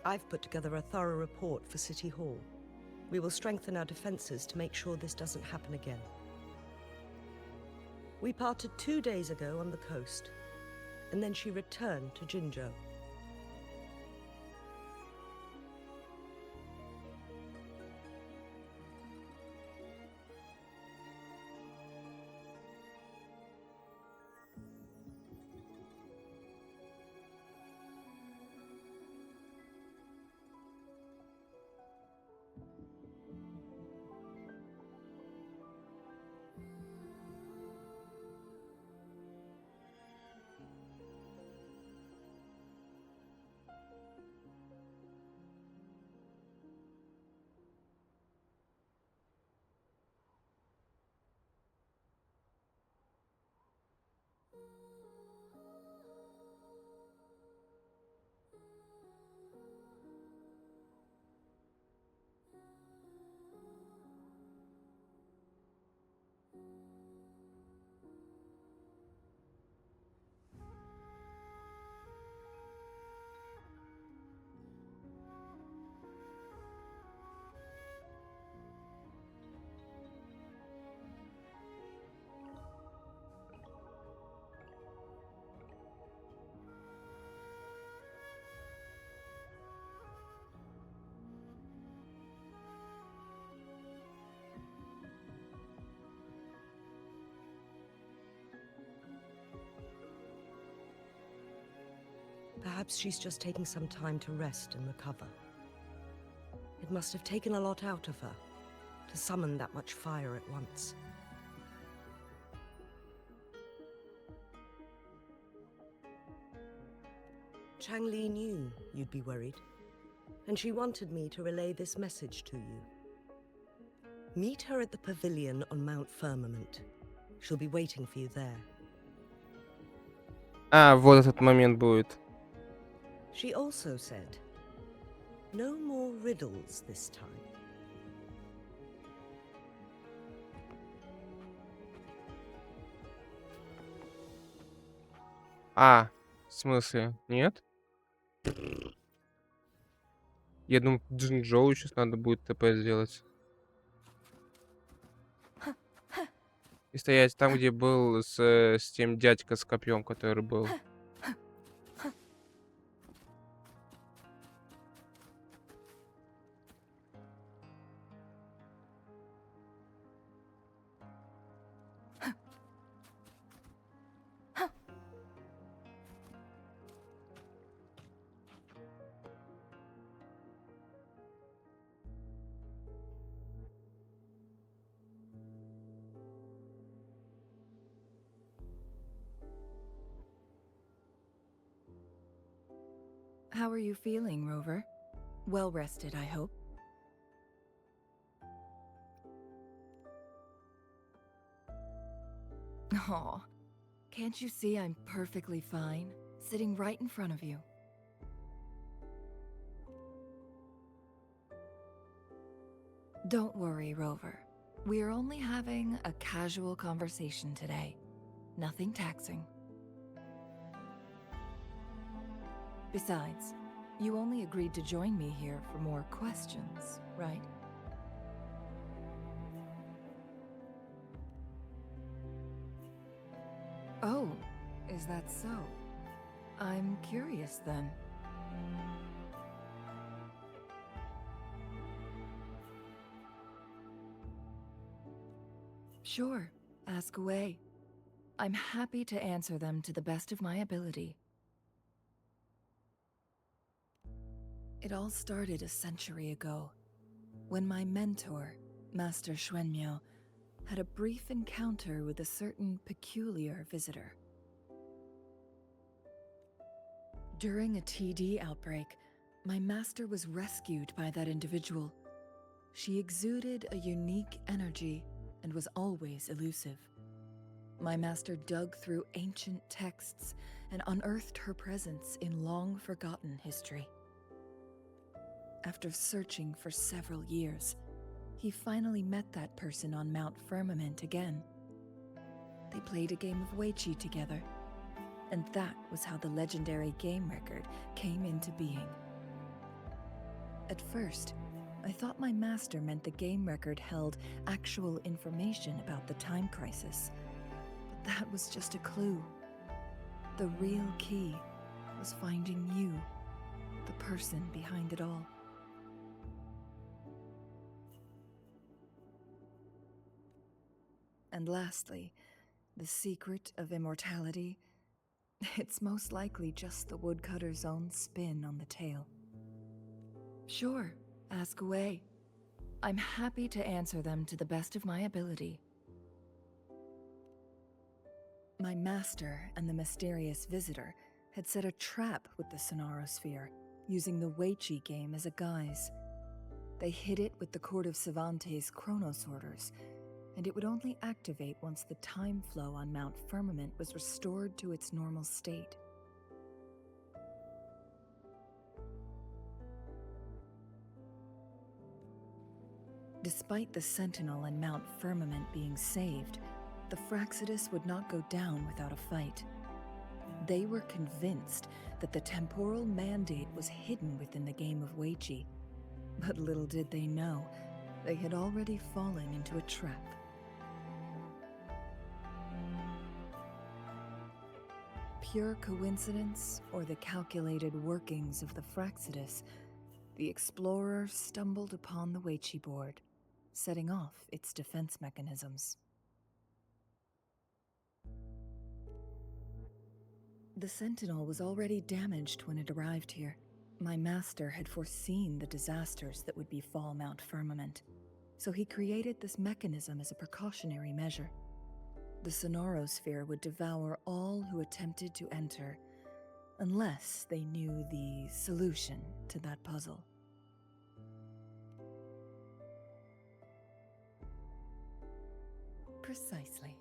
I've put together a thorough report for City Hall. We will strengthen our defenses to make sure this doesn't happen again. We parted 2 days ago on the coast, and then she returned to Jinzhou. Perhaps she's just taking some time to rest and recover. It must have taken a lot out of her to summon that much fire at once. Changli knew you'd be worried, and she wanted me to relay this message to you. Meet her at the pavilion on Mount Firmament. She'll be waiting for you there. А, вот этот момент будет. She also said, no more riddles this time. А, в смысле? Нет? Я думаю, Джинчжоу сейчас надо будет ТП сделать. И стоять там, где был с тем дядька с копьем, который был. How are you feeling, Rover? Well rested, I hope. Aw, can't you see I'm perfectly fine, sitting right in front of you? Don't worry, Rover. We're only having a casual conversation today. Nothing taxing. Besides, you only agreed to join me here for more questions, right? Oh, is that so? I'm curious then. Sure, ask away. I'm happy to answer them to the best of my ability. It all started a century ago, when my mentor, Master Xuanmiao, had a brief encounter with a certain peculiar visitor. During a TD outbreak, my master was rescued by that individual. She exuded a unique energy and was always elusive. My master dug through ancient texts and unearthed her presence in long-forgotten history. After searching for several years, he finally met that person on Mount Firmament again. They played a game of Weiqi together, and that was how the legendary game record came into being. At first, I thought my master meant the game record held actual information about the time crisis. But that was just a clue. The real key was finding you, the person behind it all. And lastly, the secret of immortality. It's most likely just the woodcutter's own spin on the tale. Sure, ask away. I'm happy to answer them to the best of my ability. My master and the mysterious visitor had set a trap with the Sonarosphere, using the Weichi game as a guise. They hid it with the Court of Cervantes' chronosorters, and it would only activate once the time flow on Mount Firmament was restored to its normal state. Despite the Sentinel and Mount Firmament being saved, the Fraxidus would not go down without a fight. They were convinced that the temporal mandate was hidden within the game of Weichi, but little did they know, they had already fallen into a trap. Pure coincidence or the calculated workings of the Fraxidus, the explorer stumbled upon the Weichi board, setting off its defense mechanisms. The Sentinel was already damaged when it arrived here. My master had foreseen the disasters that would befall Mount Firmament, so he created this mechanism as a precautionary measure. The Sonarosphere would devour all who attempted to enter, unless they knew the solution to that puzzle. Precisely.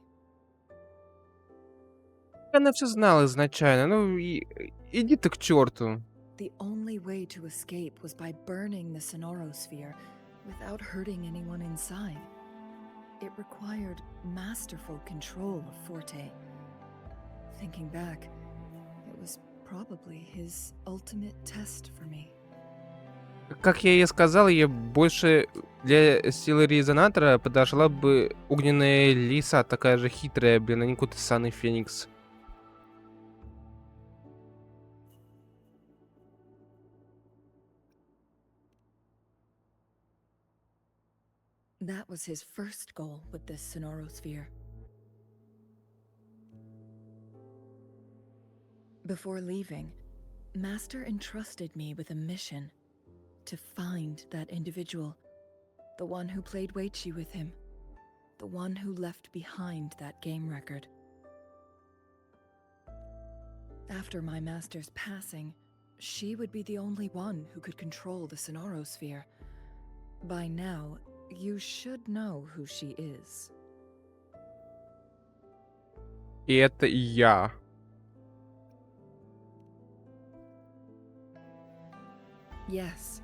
Она все знала изначально. Ну, иди ты к черту. The only way to escape was by burning the Sonarosphere without hurting anyone inside. It required masterful control of Forte. Thinking back, it was probably his ultimate test for me. Как я и сказал, я больше для силы резонатора подошла бы огненная лиса, такая же хитрая, блин, а не какой-то ссаный феникс. That was his first goal with this Sonarosphere. Before leaving, Master entrusted me with a mission to find that individual, the one who played Weichi with him, the one who left behind that game record. After my master's passing, she would be the only one who could control the Sonarosphere. By now, you should know who she is. И это я. Yes.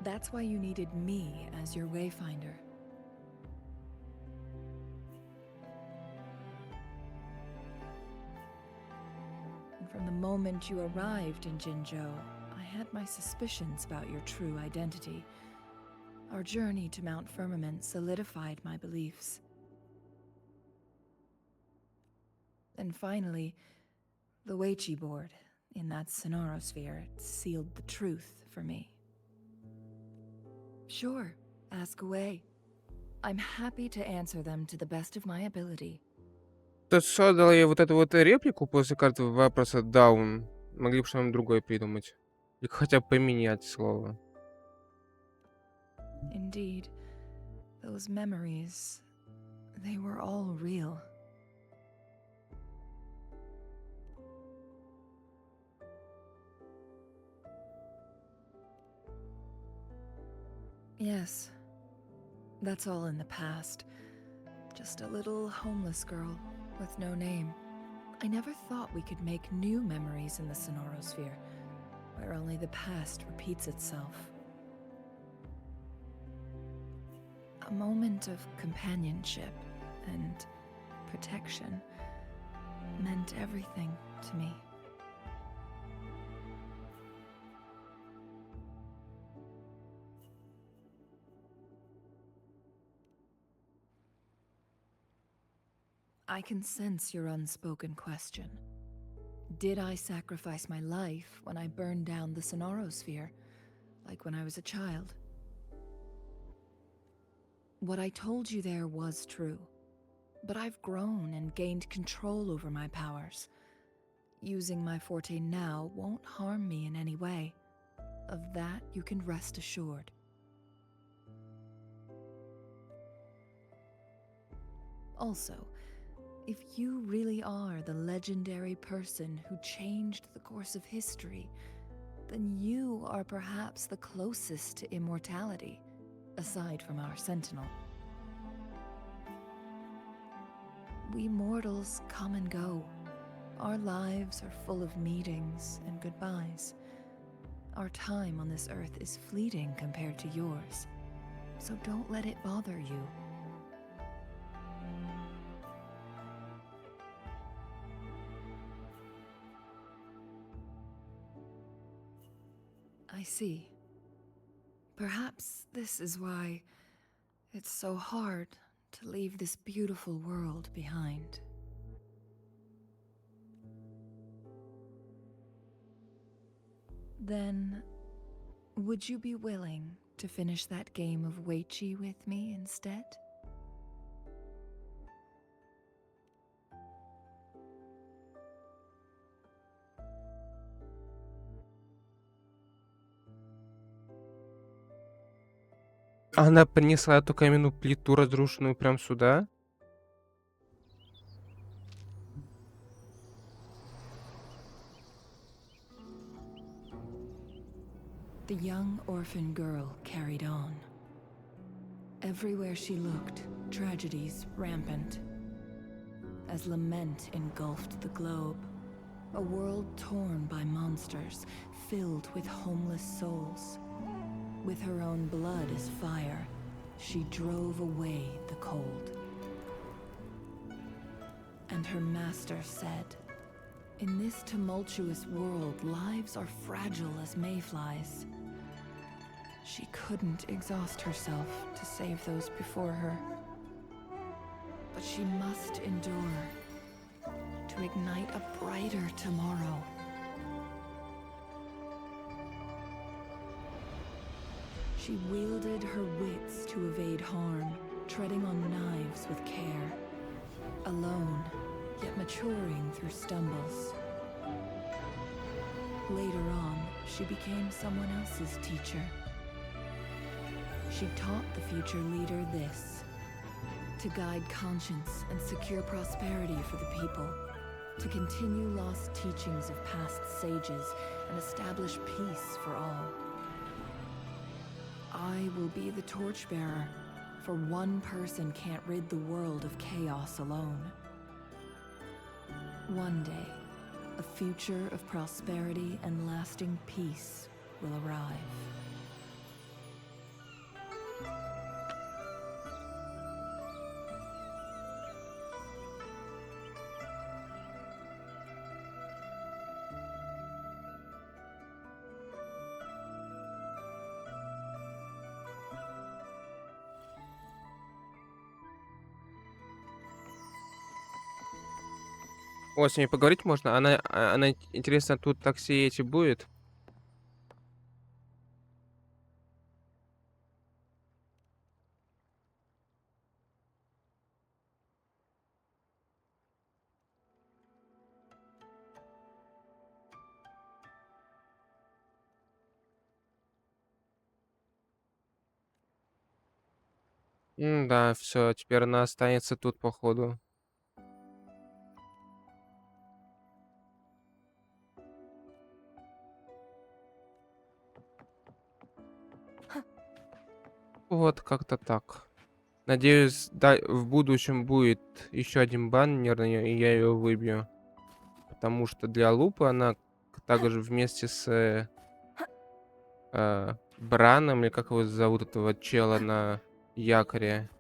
That's why you needed me as your wayfinder. And from the moment you arrived in Jinzhou, I had my suspicions about your true identity. Our journey to Mount Firmament solidified my beliefs. And finally, the Weichi board in that Sonarosphere sealed the truth for me. Sure, ask away. I'm happy to answer them to the best of my ability. То есть создал я вот эту вот реплику после каждого вопроса down. Могли бы что-нибудь другое придумать. Или хотя бы поменять слово. Indeed, those memories, they were all real. Yes, that's all in the past. Just a little homeless girl with no name. I never thought we could make new memories in the Sonarosphere, where only the past repeats itself. A moment of companionship and protection meant everything to me. I can sense your unspoken question. Did I sacrifice my life when I burned down the Sonarosphere, like when I was a child? What I told you there was true, but I've grown and gained control over my powers. Using my forte now won't harm me in any way. Of that you can rest assured. Also, if you really are the legendary person who changed the course of history, then you are perhaps the closest to immortality, aside from our sentinel. We mortals come and go. Our lives are full of meetings and goodbyes. Our time on this earth is fleeting compared to yours, so don't let it bother you. I see. Perhaps this is why it's so hard to leave this beautiful world behind. Then, would you be willing to finish that game of Weichi with me instead? Она принесла эту каменную плиту разрушенную прям сюда? The young orphan girl carried on. Everywhere she looked, tragedies rampant. As lament engulfed the globe, a world torn by monsters, filled with homeless souls. With her own blood as fire, she drove away the cold. And her master said, "In this tumultuous world, lives are fragile as mayflies." She couldn't exhaust herself to save those before her. But she must endure to ignite a brighter tomorrow. She wielded her wits to evade harm, treading on knives with care. Alone, yet maturing through stumbles. Later on, she became someone else's teacher. She taught the future leader this: to guide conscience and secure prosperity for the people, to continue lost teachings of past sages and establish peace for all. I will be the torchbearer, for one person can't rid the world of chaos alone. One day, a future of prosperity and lasting peace will arrive. О, с ней поговорить можно? Она, интересно, тут такси эти будет? Да, все, теперь она останется тут, походу. Вот как-то так. Надеюсь, да, в будущем будет еще один баннер на нее, и я ее выбью. Потому что для лупы она также вместе с Браном, или как его зовут, этого чела на якоре.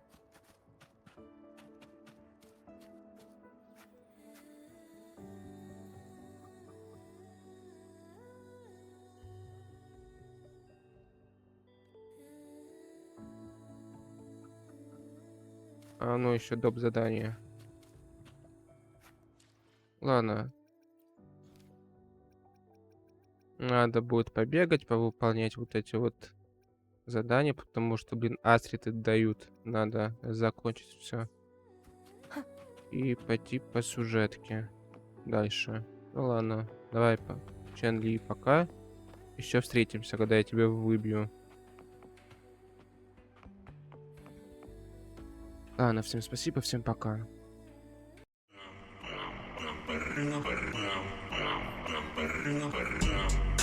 Ну еще доп. Задание. Ладно. Надо будет побегать, повыполнять вот эти вот задания, потому что, блин, астриты дают. Надо закончить все. И пойти по сюжетке дальше. Ну ладно, давай по Чен-Ли пока. Еще встретимся, когда я тебя выбью. Ладно, всем спасибо, всем пока. Bum, bum, bum, bum, bum, bum, bum, bum, bum, bum.